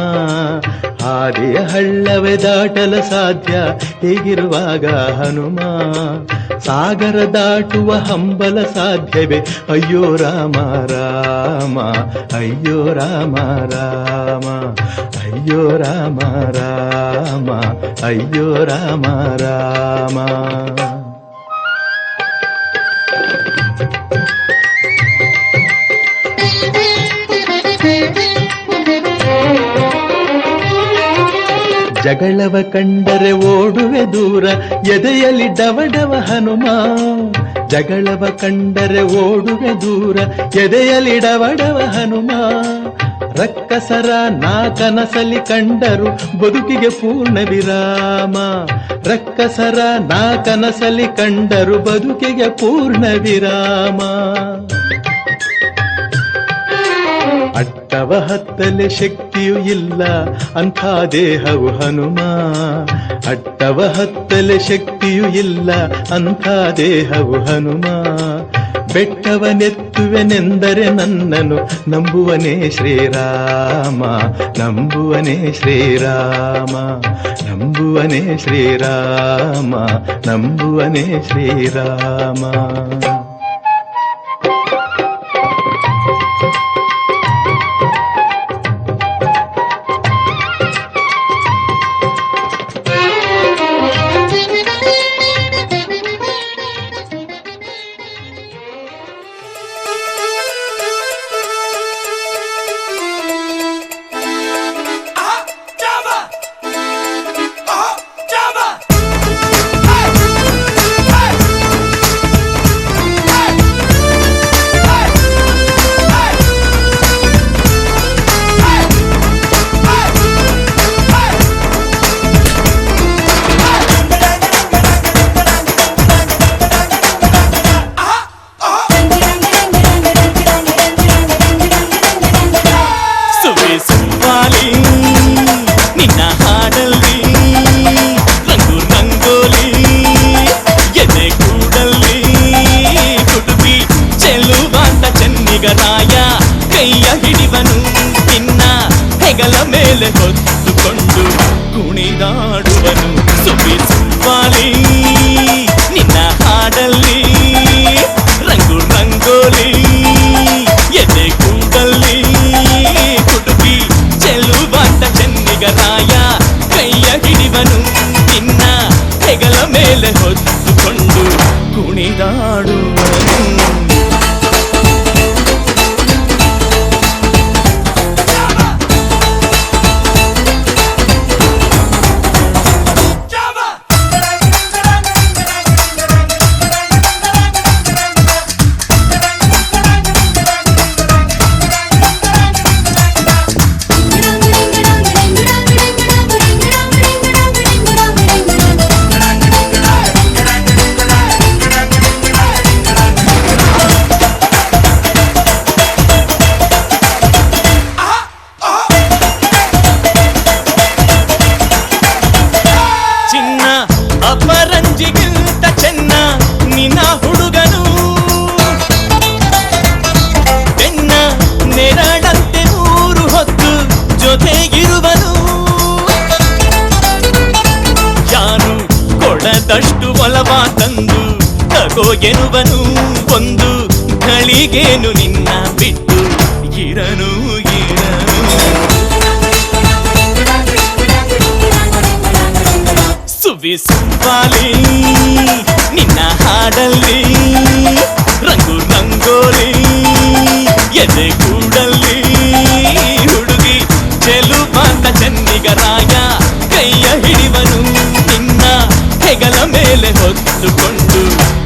ಹಾದಿಯ ಹಳ್ಳವೇ ದಾಟಲ ಸಾಧ್ಯ ಹೀಗಿರುವಾಗ ಹನುಮ ಸಾಗರ ದಾಟುವ ಹಂಬಲ ಸಾಧ್ಯವೇ ಅಯ್ಯೋ ರಾಮ ರಾಮ ಅಯ್ಯೋ ರಾಮ ರಾಮ ಅಯ್ಯೋ ರಾಮ ರಾಮ ಅಯ್ಯೋ ರಾಮ ರಾಮ ಜಗಳವ ಕಂಡರೆ ಓಡುವೆ ದೂರ ಎದೆಯಲ್ಲಿ ಡವಡವ ಹನುಮ ಜಗಳವ ಕಂಡರೆ ಓಡುವೆ ದೂರ ಎದೆಯಲ್ಲಿ ಡವಡವ ಹನುಮ ರಕ್ಕಸರ ನಾ ಕನಸಲಿ ಕಂಡರು ಬದುಕಿಗೆ ಪೂರ್ಣ ವಿರಾಮ ರಕ್ಕಸರ ನಾ ಕನಸಲಿ ಕಂಡರು ಬದುಕಿಗೆ ಪೂರ್ಣ ವಿರಾಮ ಅಟ್ಟವ ಹತ್ತಲೆ ಶಕ್ತಿಯೂ ಇಲ್ಲ ಅಂಥ ದೇಹವು ಹನುಮ ಅಟ್ಟವ ಹತ್ತಲೆ ಶಕ್ತಿಯೂ ಇಲ್ಲ ಅಂಥ ದೇಹವು ಹನುಮ ಬೆಟ್ಟವನೆತ್ತುವೆನೆಂದರೆ ನನ್ನನು ನಂಬುವನೇ ಶ್ರೀರಾಮ ನಂಬುವನೇ ಶ್ರೀರಾಮ ನಂಬುವನೇ ಶ್ರೀರಾಮ ನಂಬುವನೇ ಶ್ರೀರಾಮ ನಿನ್ನ ಹಾಡಲ್ಲಿ ರಂಗು ರಂಗೋಲಿ ಎದೆ ಕೂಡಲ್ಲಿ ಕುಡುಬಿ ಚೆಲ್ಲುವಂತ ಚೆನ್ನಿಗರಾಯ ಕೈಯ ಹಿಡಿವನು ನಿನ್ನ ಹೆಗಲ ಮೇಲೆ ಹೊತ್ತುಕೊಂಡು ಕುಣಿದಾಡುವನು ಸುಬ್ಬಿ ಸುಬ್ಬಾಲಿ ನಿನ್ನ ಹಾಡಲ್ಲಿ ರಂಗು ರಂಗೋಲಿ ಎದೆ ಕೂಡಲ್ಲಿ ಕುಡುಬಿ ಚೆಲ್ಲುವಂತ ಚೆನ್ನಿಗರಾಯ ಕೈಯ ಹಿಡಿವನು ನಿನ್ನ ಹೆಗಲ ಮೇಲೆ ಹೊತ್ತುಕೊಂಡು ಕುಣಿದಾಡುವನು ಅಪರಂಜಿಗಿಂತ ಚೆನ್ನ ನಿನ್ನ ಹುಡು ಎನ್ನುವನು ಒಂದು ಘಳಿಗೇನು ನಿನ್ನ ಬಿಟ್ಟು ಇರನು ಸುವಿಸುವಾಲಿ ನಿನ್ನ ಹಾಡಲ್ಲಿ ರಂಗು ರಂಗೋಲಿ ಎದೆ ಕೂಡಲ್ಲಿ ಹುಡುಗಿ ಚೆಲುವಾದ ಚೆನ್ನಿಗರಾಯ ಕೈಯ ಹಿಡಿವನು ನಿನ್ನ ಹೆಗಲ ಮೇಲೆ ಹೊತ್ತುಕೊಂಡು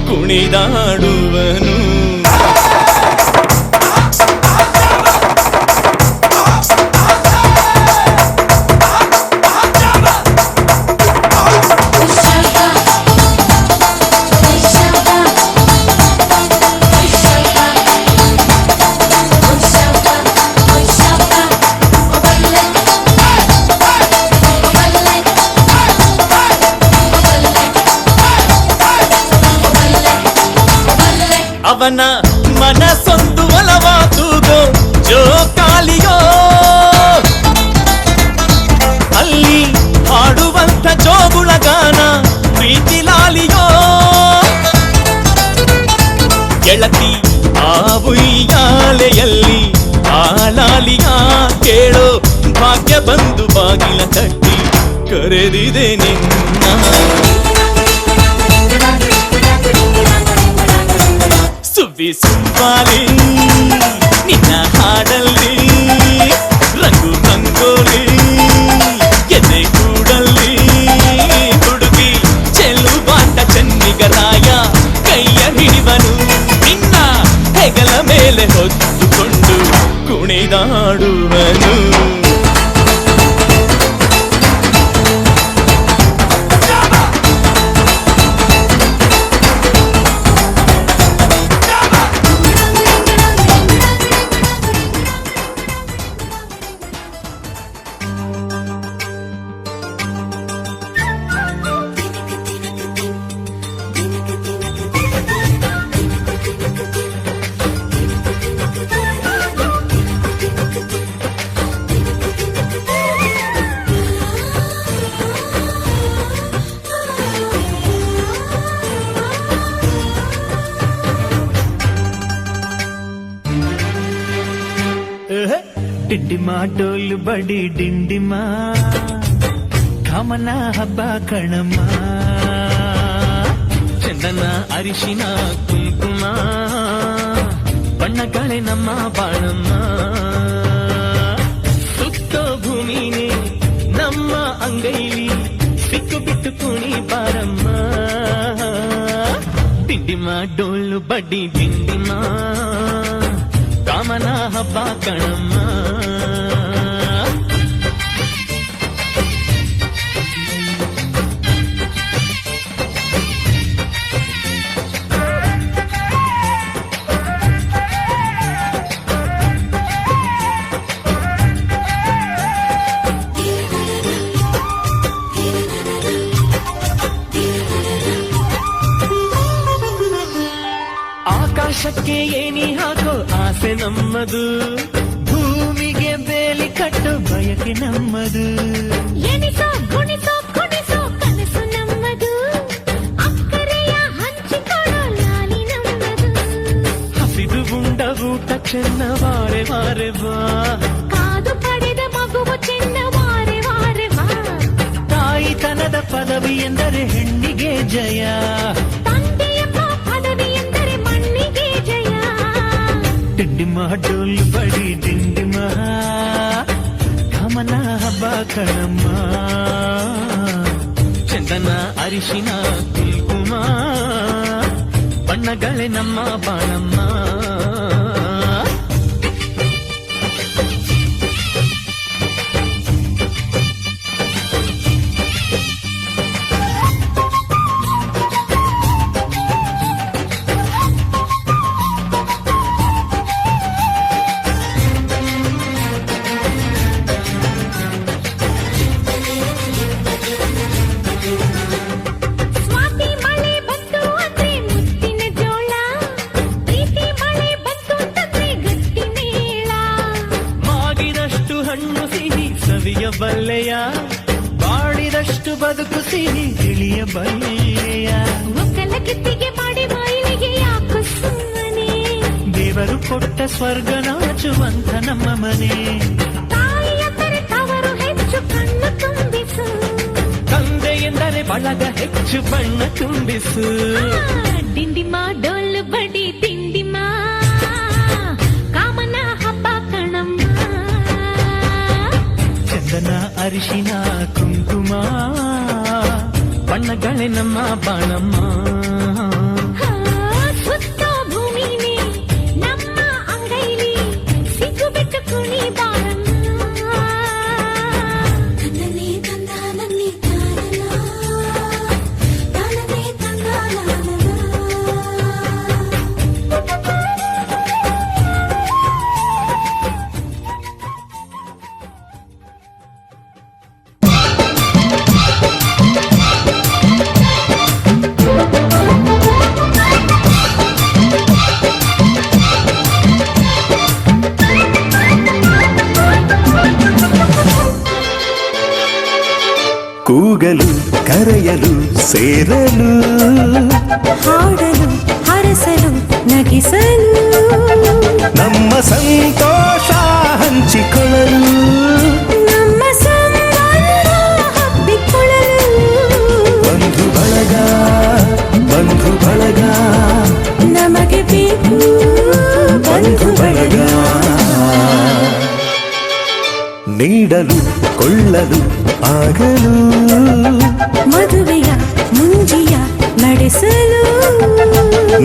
ಕುಣಿದಾಡುವನು ಅವನ ಮನಸ್ಸೊಂದು ಒಲವಾದುಗೋ ಜೋಕಾಲಿಯೋ ಅಲ್ಲಿ ಹಾಡುವಂಥ ಜೋಗುಳ ಗಾನ ಪ್ರೀತಿ ಲಾಲಿಯೋ ಗೆಳತಿ ಆ ಉಯ್ಯಾಲೆಯಲ್ಲಿ ಆಲಾಲಿಯ ಕೇಳೋ ಭಾಗ್ಯ ಬಂದು ಬಾಗಿಲ ತಟ್ಟಿ ಕರೆದಿದೆ ನಿನ್ನ ಸುವಿಸುವಾಲಿ ನಿನ್ನ ಹಾಡಲ್ಲಿ ರಂಗು ರಂಗೋಲಿ ಎದೆ ಕೂಡಲ್ಲಿ ಹುಡುಗಿ ಚೆಲುವಾದ ಚೆನ್ನಿಗರಾಯ ಕೈಯ ಹಿಡಿವನು ನಿನ್ನ ಹೆಗಲ ಮೇಲೆ ಹೊತ್ತುಕೊಂಡು ಕುಣಿದಾಡುವನು ಡಿಂಡಿಮಾ ಡೋಲು ಬಡಿ ಡಿಂಡಿಮಾ ಕಾಮನ ಹಬ್ಬ ಕಣಮ್ಮ ಚಂದನ ಅರಿಶಿನ ಕುಂಕುಮ ಬಣ್ಣಗಳೇ ನಮ್ಮ ಬಾಳಮ್ಮ ಸುತ್ತೋ ಭೂಮಿನೇ ನಮ್ಮ ಅಂಗೈಲಿ ಸಿಕ್ಕು ಬಿಟ್ಟು ಕುಣಿ ಬಾರಮ್ಮ ಡಿಂಡಿಮಾ ಡೋಲು ಬಡಿ ಡಿಂಡಿಮಾ ಕಾಮನ ಹಬ್ಬ ಕಣಮ್ಮ ಆಕಾಶಕ್ಕೆ ಏನಿ ಹಾಕೋ ಆಸೆ ನಮ್ಮದು ಭೂಮಿಗೆ ಬೇಲಿ ಕಟ್ಟು ಬಯಕೆ ನಮ್ಮದು ಎನಿಸೋ ಗುಣಿಸೋ ಕುಣಿಸೋ ಕನಸು ನಮ್ಮದು ಅಕ್ಕರೆಯ ಹಂಚಿಕೊಳ್ಳೋ ಲಾಲಿ ನಮ್ಮದು ಹಸಿದು ಉಂಡ ಊಟ ಚೆನ್ನ ವಾರೆ ವಾರೆ ಬಾ ಕಾದು ಪಡೆದ ಮಗುವು ಚೆನ್ನ ವಾರೆ ವಾರೆ ಬಾ ತಾಯಿತನದ ಪದವಿ ಎಂದರೆ ಹೆಣ್ಣಿಗೆ ಜಯ ತಂದೆಯಪ್ಪ ಪದವಿ ಎಂದರೆ ಮಣ್ಣಿಗೆ ಜಯ ಡಿಂಡಿಮಾ ಡೋಲು ಬಡಿ ಡಿಂಡಿಮಾ ಕಾಮನ ಹಬ್ಬ ಕಣಮ್ಮ ಚಂದನ ಅರಿಶಿನ ಕುಂಕುಮ ಬಣ್ಣಗಳೇ ನಮ್ಮ ಬಾಳಮ್ಮ ಸ್ವಾತಿ ಮಳೆ ಬಂತು ಅಂದ್ರೆ ಮುತ್ತಿನ ಜೋಳ ಪ್ರೀತಿ ಮಳೆ ಬಂತು ಅಂತಂದ್ರೆ ಗಟ್ಟಿ ಮೇಳ ಮಾಗಿದಷ್ಟು ಹಣ್ಣು ಸಿಹಿ ಸವಿಯಬಲ್ಲೆಯ ಬಾಡಿದಷ್ಟು ಬದುಕು ಸಿಹಿ ತಿಳಿಯಬಲ್ಲೆಯ ಒಕ್ಕಲ ಕಿತ್ತಿಗೆ ಮಾಡಿ ಬಾಯಿಲಿಗೆ ಕೊಟ್ಟ ಸ್ವರ್ಗ ನಾಚುವಂತ ನಮ್ಮ ಮನೆ. ತಾಯಿ ಎಂದರೆ ತವರು ಹೆಚ್ಚು ಕಣ್ಣು ತುಂಬಿಸು, ತಂದೆ ಎಂದರೆ ಬಳಗ ಹೆಚ್ಚು ಬಣ್ಣ ತುಂಬಿಸು. ದಿಂಡಿಮ ಡೋಲು ಬಡಿ ದಿಂಡಿಮ ಕಾಮನ ಹಬ್ಬ ಕಣಮ್ಮ. ಚಂದನ ಅರಿಶಿನ ಕುಂಕುಮ ಬಣ್ಣಗಳೇ ನಮ್ಮ ಬಾಣಮ್ಮ. ಸುತ್ತ ಭೂಮಿನೇ ನಮ್ಮ ಅಂಗೈಲಿ ಸಿಗು ಬಿಟ್ಟು ಕುಣಿ ಬಾರಮ್ಮ. ತಂದನೇ ತಂದ ನನ್ನೇ ತಾನನ ತಾನನೇ ತಂದ ಕೂಗಲು ಕರೆಯಲು ಸೇರಲು, ಹಾಡಲು ಹರಸಲು ನಗಿಸಲು, ನಮ್ಮ ಸಂತೋಷ ಹಂಚಿಕೊಳ್ಳಲು, ನಮ್ಮ ಸಂಬಂಧ ಹಬ್ಬಿಕೊಳ್ಳಲು. ಬಂಧು ಬಳಗ ಬಂಧು ಬಳಗ ನಮಗೆ ಬೇಕು ಬಂಧು ಬಳಗ. ನೀಡಲು ಕೊಳ್ಳಲು ಆಗಲು, ಮದುವೆಯ ಮುಂಜಿಯ ನಡೆಸಲು,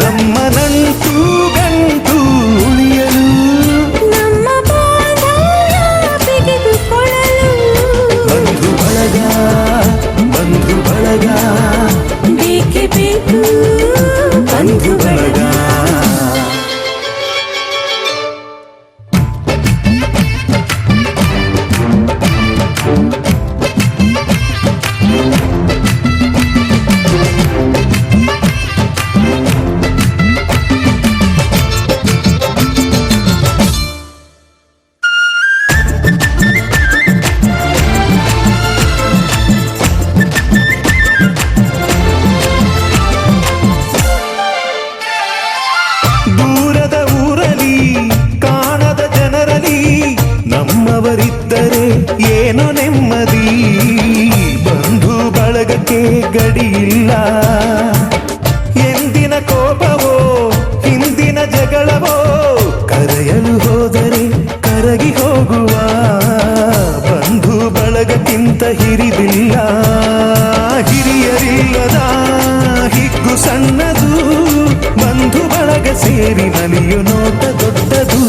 ನಮ್ಮ ನಂಟು ಗಂಟು ಉಳಿಯಲು, ನಮ್ಮ ಬಾಂಧವ್ಯ ಬಿಗಿದುಕೊಳ್ಳಲು. ಬಂಧು ಬಳಗ ಬಂಧು ಬಳಗ ಬೇಕೇ ಬೇಕು ಬಂಧು ಬಳಗ. ದೂರದ ಊರಲಿ ಕಾಣದ ಜನರಲಿ ನಮ್ಮವರಿದ್ದರೆ ಏನೋ ನೆಮ್ಮದಿ. ಬಂಧು ಬಳಗಕ್ಕೆ ಗಡಿಯಿಲ್ಲ, ಎಂದಿನ ಕೋಪವೋ ಹಿಂದಿನ ಜಗಳವೋ ಕರೆಯಲು ಹೋದರೆ ಕರಗಿ ಹೋಗುವ. ಬಂಧು ಬಳಗಕ್ಕಿಂತ ಹಿರಿದಿಲ್ಲ, ಹಿರಿಯರಿಲ್ಲದ ಹಿಗ್ಗು ಸಣ್ಣದು. ಬಂಧು ಬಳಗ ಸೇರಿ ನಲಿಯು ನೋಟ ದೊಡ್ಡದು.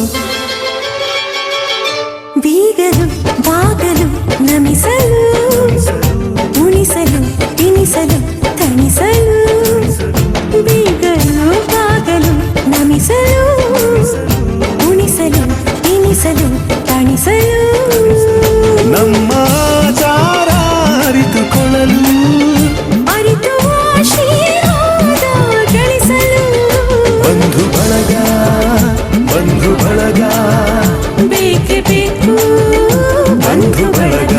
ಬೀಗಲು ಬಾಗಲು ನಮಿಸಲು, ಉಣಿಸಲು ತಿನಿಸಲು ತಣಿಸಲು. ಬೀಗಲು ಬಾಗಲು ನಮಿಸಲು, ಉಣಿಸಲು ತಿನಿಸಲು ತಣಿಸಲು. ನಮ್ಮ ಆಚಾರ ಅರಿತುಕೊಳ್ಳಲು, ಅರಿತು ಆಶೀರ್ವಾದ ಗಳಿಸಲು. ಬಂಧು ಬಳಗ ಬಂಧು ಬಳಗ ಬೇಕೇ ಬೇಕು ಬಂಧು ಬಳಗ.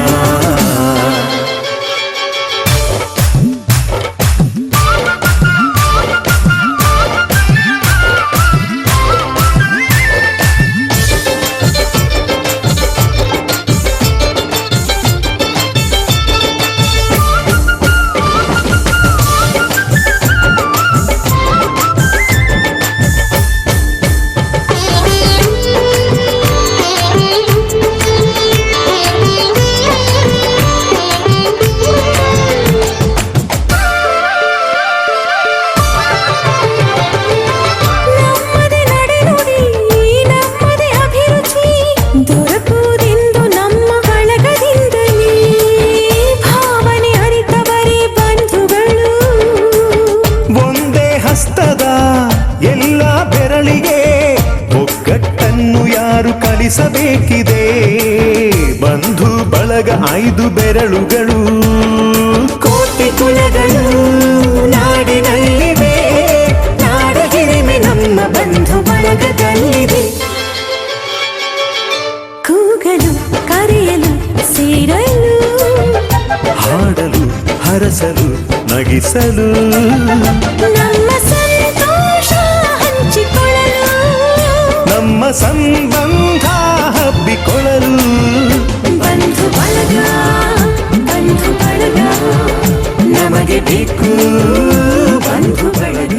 ನಮ್ಮದೇ ನಡೆನುಡಿ ನಮ್ಮದೇ ಅಭಿರುಚಿ ದೊರಕುವುದೆಂದು ನಮ್ಮ ಬಳಗದಿಂದಲೇ. ಭಾವನೆ ಅರಿತವರೇ ಬಂಧುಗಳು, ಒಂದೇ ಹಸ್ತದ ಎಲ್ಲ ಬೆರಳಿಗೆ ಒಗ್ಗಟ್ಟನ್ನು ಯಾರು ಕಲಿಸಬೇಕಿದೆ. ಬಂಧು ಬಳಗ 5 ಬೆರಳುಗಳು, ಕೋಟಿ ಕುಲಗಳು ನಾಡಿನಲ್ಲಿವೆ. ನಾಡ ಹಿರಿಮೆ ನಮ್ಮ ಬಂಧು ಬಳಗದಲ್ಲಿದೆ. ಕೂಗಲು ಕರೆಯಲು ಸೇರಲು, ಹಾಡಲು ಹರಸಲು ನಗಿಸಲು, ನಮ್ಮ ಸಂತೋಷ ಹಂಚಿಕೊಳ್ಳಲು. ನಮ್ಮ ಸಂಬಂಧ ಹಬ್ಬಿಕೊಳ್ಳಲು ಬಂಧು ಬಳಗ ನಮಗೆ ಬೇಕು ಬಂಧು ಬಳಗ.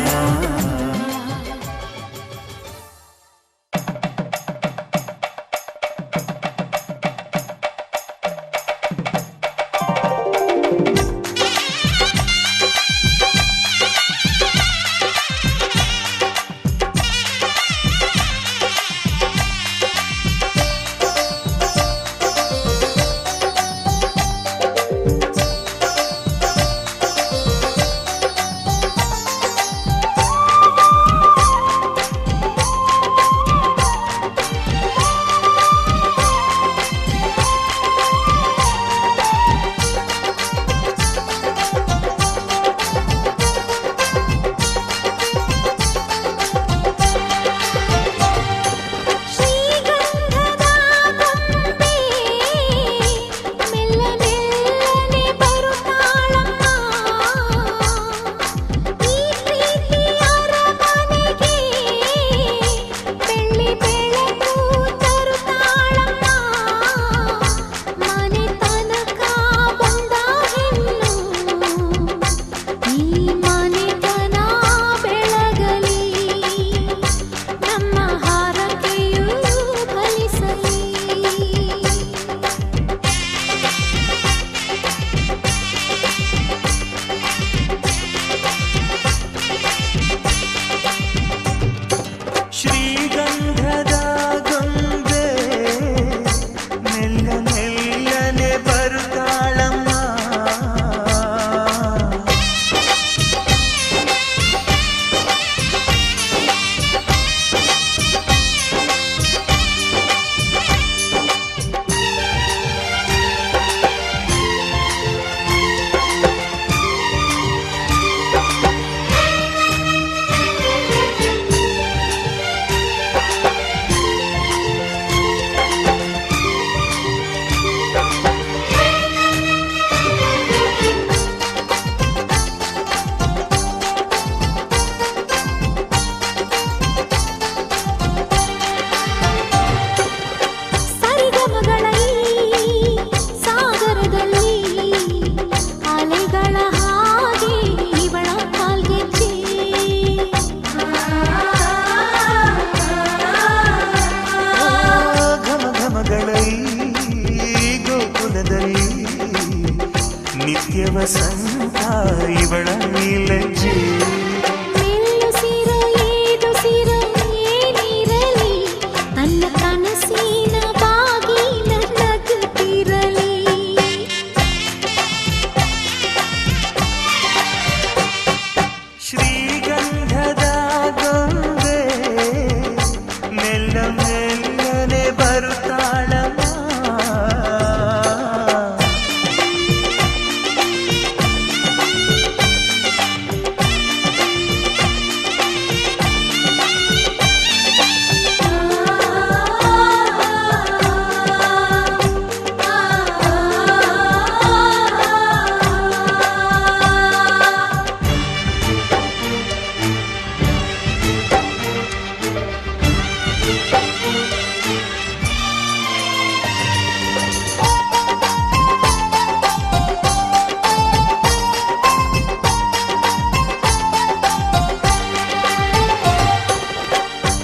ವಸಂತ ಇವಳ ನೀಲಜ್ಜೆ ತನ್ನ ಕನಸಿನ ಬಾಗಿಲ ನಗುತ್ತಿರಲಿ ಶ್ರೀಗಂಧದ ಗೊಂಬೆ ಮೆಲ್ಲ ಮೆಲ್ಲನೆ ಬರುತ್ತಾಳಮ್ಮ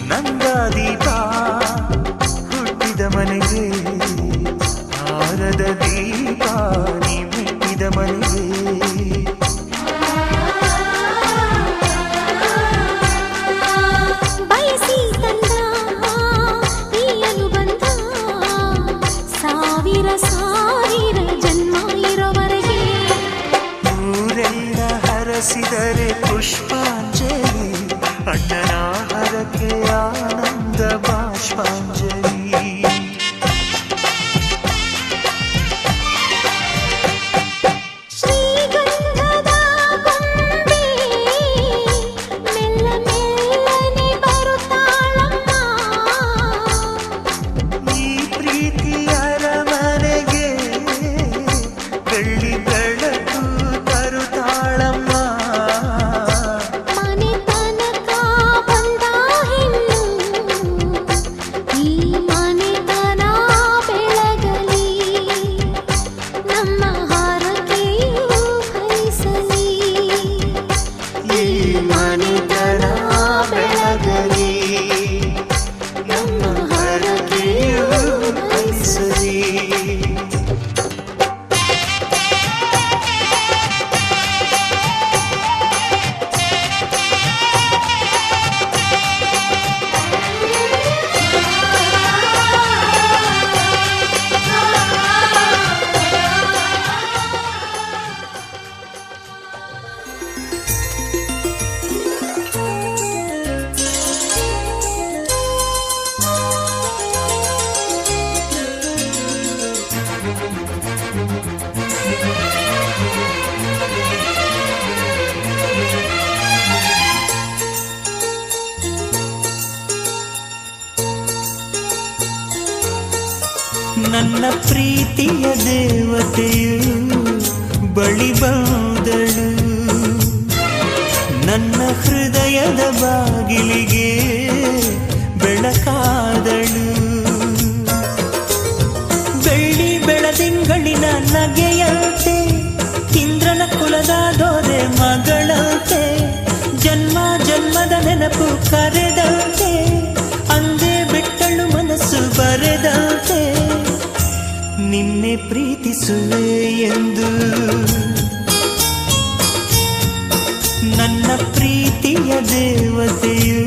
ನಂದಾದೀಪ ಹುಟ್ಟಿದ ಮನೆಗೆ ಹಾರದ ದೀಪ ನೀ ಮೆಟ್ಟಿದ ಮನೆಗೆ ಬಯಸಿ ತಂದ ಈ ಅನುಬಂಧ ಸಾವಿರ ಸಾವಿರ ಜನ್ಮ ಇರೋವರೆಗೆ ಊರೆಲ್ಲ ಹರಸಿದರೆ ಪುಷ್ಪಾಂಜಲಿ ಅಣ್ಣನ ಹರಕೆ ಆನಂದ ಬಾಷ್ಪಾಂಜಲಿ ಶ್ರೀಗಂಧದ ಗೊಂಬೆ ಮೆಲ್ಲ ಮೆಲ್ಲನೆ ಬರುತ್ತಾಳಮ್ಮ ಈ ಪ್ರೀತಿಯ ಅರಮನೆಗೆ ಬೆಳ್ಳಿ ಬೆಳಕು ತರುತ್ತಾಳಮ್ಮ ಮನೆತನ ಬೆಳಗಲಿ ನಮ್ಮ ಹರಕೆಯು ಫಲಿಸಲಿ. ನನ್ನ ಪ್ರೀತಿಯ ದೇವತೆಯು ಬಳಿ ಬಂದಳು, ನನ್ನ ಹೃದಯದ ಬಾಗಿಲಿಗೆ ಬೆಳಕಾದಳು. ಬೆಳ್ಳಿ ಬೆಳದಿಂಗಳಿನ ನಗೆಯಂತೆ, ಇಂದ್ರನ ಕುಲದ ದೊರೆ ಮಗಳಂತೆ, ಜನ್ಮ ಜನ್ಮದ ನೆನಪು ಕರೆದಂತೆ, ಅಂದೇ ಬಿಟ್ಟಳು ಮನಸ್ಸು ಬರೆದಂತೆ. ನಿನ್ನೆ ಪ್ರೀತಿಸುವೆ ಎಂದು ನನ್ನ ಪ್ರೀತಿಯ ದೇವತೆಯು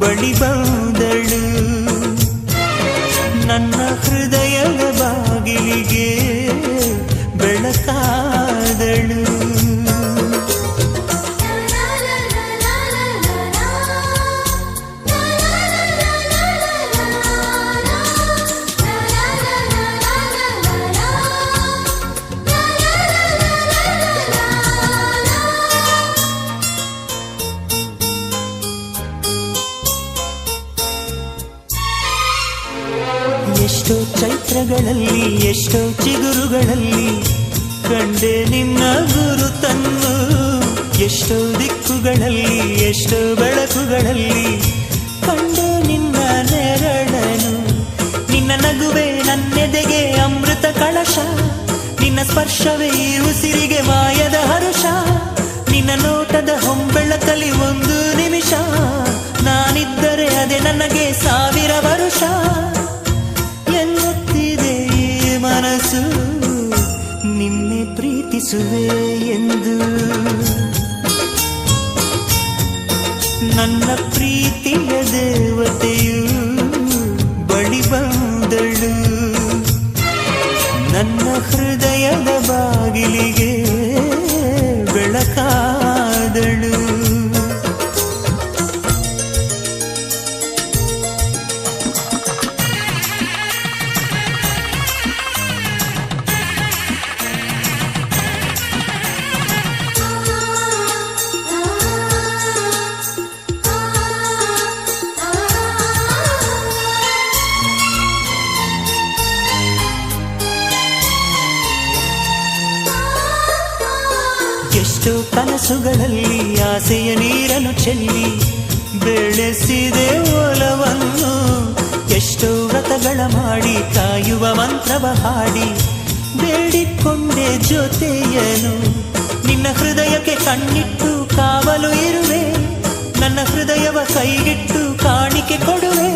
ಬಳಿ ಬಂದಳು, ನನ್ನ ಹೃದಯದ ಬಾಗಿಲಿಗೆ ಬೆಳಕಾದಳು. ಎಷ್ಟೋ ಚೈತ್ರಗಳಲ್ಲಿ, ಎಷ್ಟೋ ಚಿಗುರುಗಳಲ್ಲಿ ಕಂಡೆ ನಿನ್ನ ಗುರುತನ್ನು, ಎಷ್ಟೋ ದಿಕ್ಕುಗಳಲ್ಲಿ, ಎಷ್ಟೋ ಬೆಳಕುಗಳಲ್ಲಿ ಕಂಡೆ ನಿನ್ನ ನೆರಳನು. ನಿನ್ನ ನಗುವೆ ನನ್ನೆದೆಗೆ ಅಮೃತ ಕಳಶ, ನಿನ್ನ ಸ್ಪರ್ಶವೇ ಈ ಉಸಿರಿಗೆ ಮಾಯದ ಹರುಷ. ನಿನ್ನ ನೋಟದ ಹೊಂಬೆಳಕಲಿ ಒಂದು ನಿಮಿಷ, ನಾನಿದ್ದರೆ ಅದೇ ನನಗೆ 1000 ವರುಷ. ಎನ್ನುತ್ತಿದೆ ಈ ಮನಸ್ಸು ನಿನ್ನೆ ಪ್ರೀತಿಸುವೆ ಎಂದು. ನನ್ನ ಪ್ರೀತಿಯ ದೇವತೆಯು ಬಳಿ ಬಂದಳು, ನನ್ನ ಹೃದಯದ ಬಾಗಿಲಿಗೆ ಬೆಳಕಾದಳು. ಎಷ್ಟೋ ಕನಸುಗಳಲ್ಲಿ ಆಸೆಯ ನೀರನ್ನು ಚೆಲ್ಲಿ ಬೆಳೆಸಿದೆ ಒಲವನ್ನು, ಎಷ್ಟೋ ವ್ರತಗಳ ಮಾಡಿ ಕಾಯುವ ಮಂತ್ರವ ಹಾಡಿ ಬೇಡಿಕೊಂಡೆ ಜೊತೆಯನು. ನಿನ್ನ ಹೃದಯಕ್ಕೆ ಕಣ್ಣಿಟ್ಟು ಕಾವಲು ಇರುವೆ, ನನ್ನ ಹೃದಯವ ಕೈಗಿಟ್ಟು ಕಾಣಿಕೆ ಕೊಡುವೆ.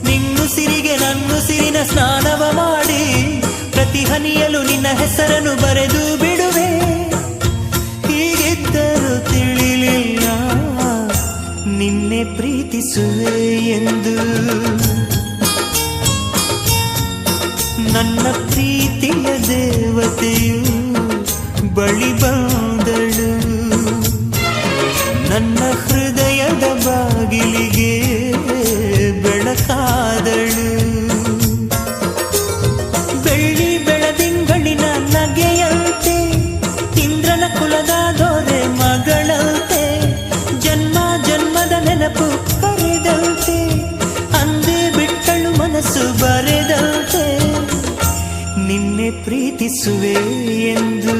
ನಿನ್ನುಸಿರಿಗೆ ನನ್ನುಸಿರಿನ ಸ್ನಾನವ ಮಾಡಿ ಪ್ರತಿ ಹನಿಯಲು ನಿನ್ನ ಹೆಸರನ್ನು ಬರೆದು ಬಿಡುವೆ. ಹೀಗಿದ್ದರೂ ತಿಳಿಲಿಲ್ಲ ನಿನ್ನೆ ಪ್ರೀತಿಸುವೆ ಎಂದು. ನನ್ನ ಪ್ರೀತಿಯ ದೇವತೆಯು ಬಳಿ ಬಂದಳು, ನನ್ನ ಹೃದಯದ ಬಾಗಿಲಿಗೆ ಬೆಳಕಾದಳು. ಬೆಳ್ಳಿ ಬೆಳದಿಂಗಳಿನ ನಗೆಯಂತೆ, ಇಂದ್ರನ ಕುಲದ ದೊರೆ ಮಗಳಂತೆ, ಜನ್ಮ ಜನ್ಮದ ನೆನಪು ಕರೆದಂತೆ, ಅಂದೇ ಬಿಟ್ಟಳು ಮನಸ್ಸು ಬರೆದಂತೆ. ನಿನ್ನೆ ಪ್ರೀತಿಸುವೆ ಎಂದು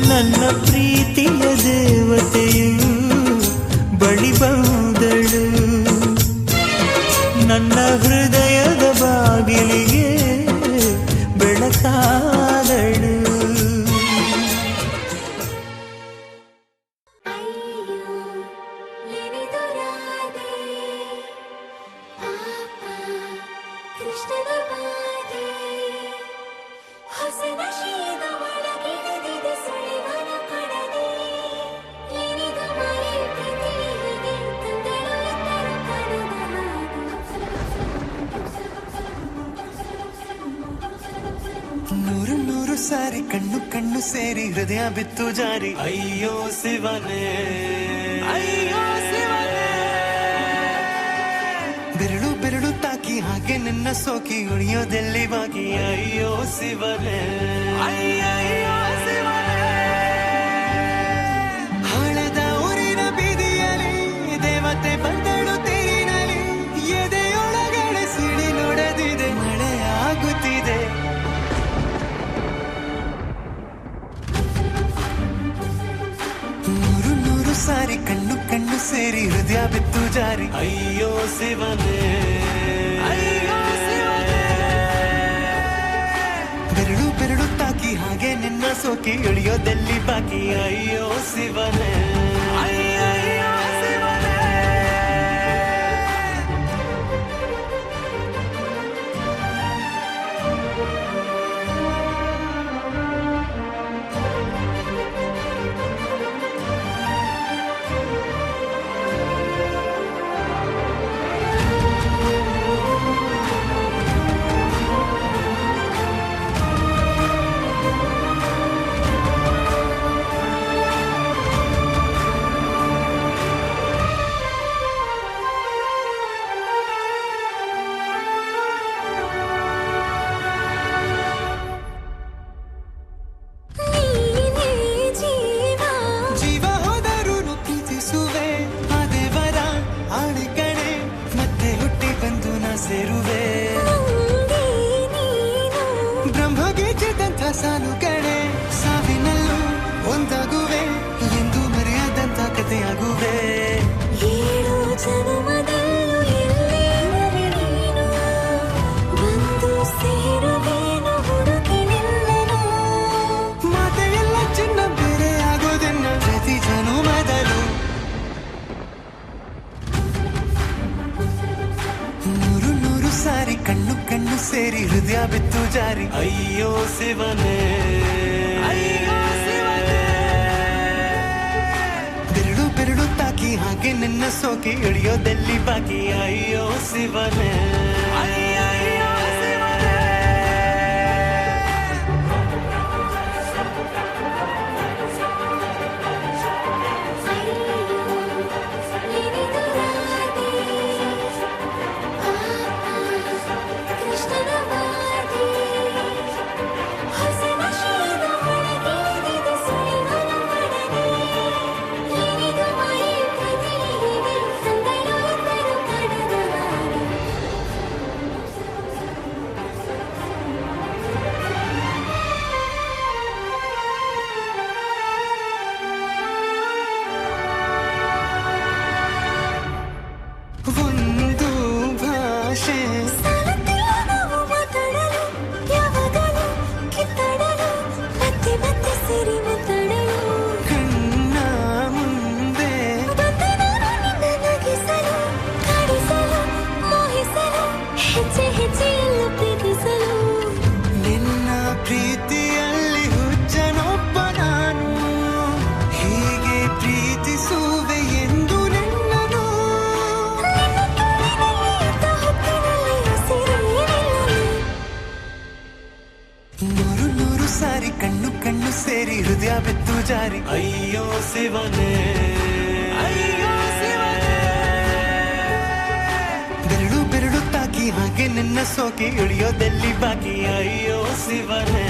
ನನ್ನ ಪ್ರೀತಿಯ ದೇವತೆಯು ಬಳಿ ಬಂದಳು, ನನ್ನ ಹೃದಯದ ಬಾಗಿಲಿಗೆ ಬೆಳಕಾದಳು. ಸಾರಿ ಕಣ್ಣು ಕಣ್ಣು ಸೇರಿ ಹೃದಯ ಬಿತ್ತು ಜಾರಿ ಅಯ್ಯೋ ಶಿವನೇ ಅಯ್ಯೋ ಶಿವನೇ ಬೆರಳು ಬೆರಳು ತಾಕಿ ಹಾಗೆ ನಿನ್ನ ಸೋಕಿ ಉಳಿಯೋದೆಲ್ಲಿ ಬಾಕಿ ಅಯ್ಯೋ ಶಿವನೇ ಅಯ್ಯಯ್ಯೋ ಶಿವನೇ ಹಣದ ಊರಿನ ಬೀದಿಯಲ್ಲಿ ದೇವತೆ ಬಂದಳು ತೇರಿನಲ್ಲಿ ಎದೆಯೊಳಗಡೆ ಸಿಡಿ ನೋಡದಿದೆ ಮಳೆ ಆಗುತ್ತಿದೆ ನೂರು ನೂರು ಸಾರಿ ಕಣ್ಣು ಕಣ್ಣು ಸೇರಿ ಹೃದಯ ಬಿತ್ತು ಜಾರಿ ಅಯ್ಯೋ ಶಿವನೇ ಅಯ್ಯೋ ಶಿವನೇ ಬೆರಳು ಬೆರಳು ತಾಕಿ ಹಾಗೆ ನಿನ್ನ ಸೋಕಿ ಇಳಿಯೋದೆಲ್ಲಿ ಬಾಕಿ ಅಯ್ಯೋ ಶಿವನೇ ಅಯ್ಯಯ್ಯೋ ಶಿವನೇ ನೀನೇ ಜೀವ ಜೀವ ಹೋದರೂ ಪ್ರೀತಿಸುವೆ ಆ ದೇವರ ಆಣೆ ಕಣೆ ಮತ್ತೆ ಹುಟ್ಟಿ ಬಂದು ನಾ ಸೇರುವೆ ನಂಗೆ ನೀನು ಬ್ರಹ್ಮಗೆ ಚಿದಂಥ ಸಾಲು ಕಣೆ ಸಾವಿನಲ್ಲೂ ಒಂದಾಗುವೆ ಎಂದು ಮರೆಯದಂತ ಕಥೆಯಾಗುವೆ ಏಳು ಜನುಮದಲ್ಲೂ ಎಲ್ಲೇ ನೀನು ಬಂದು ಸೇರುವೇನು ಹುಡುಕಿ ನಿಲ್ಲನು ಮಾತೆಯೆಲ್ಲ ಚಿನ್ನ ಬೇರೆ ಆಗೋದನ್ನ ಪ್ರತಿ ಜನುಮದಲು ನೂರು ನೂರು ಸಾರಿ ಕಣ್ಣು ಕಣ್ಣು ಸೇರಿ ಹೃದಯ ಬಿತ್ತು ಜಾರಿ ಅಯ್ಯೋ ಶಿವನೇ ಅಯ್ಯೋ ಶಿವನೇ ಬೆರಳು ಬೆರಳು ತಾಕಿ ಹಾಗೆ ನಿನ್ನ ಸೋಕಿ ಇಳಿಯೋದೆಲ್ಲಿ ಬಾಕಿ ಅಯ್ಯೋ ಶಿವನೇ ಅಯ್ಯಯ್ಯೋ ಶಿವನೇ ಏನಿದು ರಾಧೆ ಕೃಷ್ಣನ ವಾದಿ ಹಸಿನ ಶೀದ ಒಳಗಿಳಿದಿದೆ ಸುಳಿವನ ಒಡನೆ ಏನಿದು ಮಾಯೆ ಪ್ರತಿನಿಧಿದೆ ಸಂದಳು ಎಂದರು ಕಡದ ಹಾಗೆ ಒಂದು ಭಾಷೆ ಸಾಲುತ್ತಿಲ್ಲ ನಾವು ಮಾತಾಡಲು ಯಾವಾಗಲೂ ಕಿತ್ತಾಡಲು ಮತ್ತೆ ಮತ್ತೆ ಸೇರಿ ಮಾತಾಡಲು ಕಣ್ಣ ಮುಂದೆ ಬಂದೆ ನಾನು ನಿನ್ನ ನಗಿಸಲು ಕಾಡಿಸಲು ಮೋಹಿಸಲು ಹೆಜ್ಜೆ ಹೆಜ್ಜೆಯಲ್ಲೂ ಪ್ರೀತಿಸಲು ನಿನ್ನ ಪ್ರೀತಿಯಲ್ಲಿ ಹುಚ್ಚನೊಬ್ಬ ನಾನು ಹೀಗೆ ಪ್ರೀತಿಸುವೆ ಎಂದು ನಿನ್ನನು ನಿನ್ನ ತೋಳಿನಲ್ಲಿ ಎದ್ದ ಹೊತ್ತಿನಲ್ಲಿ ಹಸಿರು ಏನಿಲ್ಲನು ನೂರು ನೂರು ಸಾರಿ ಕಣ್ಣು ಕಣ್ಣು ಸೇರಿ ಹೃದಯ ಬಿತ್ತು ಜಾರಿ ಅಯ್ಯೋ ಶಿವನೇ ಅಯ್ಯೋ ಶಿವನೇ ಬೆರಳು ಬೆರಳು ತಾಕಿ ಹಾಗೆ ನಿನ್ನ ಸೋಕಿ ಇಳಿಯೋದೆಲ್ಲಿ ಬಾಕಿ ಅಯ್ಯೋ ಶಿವನೇ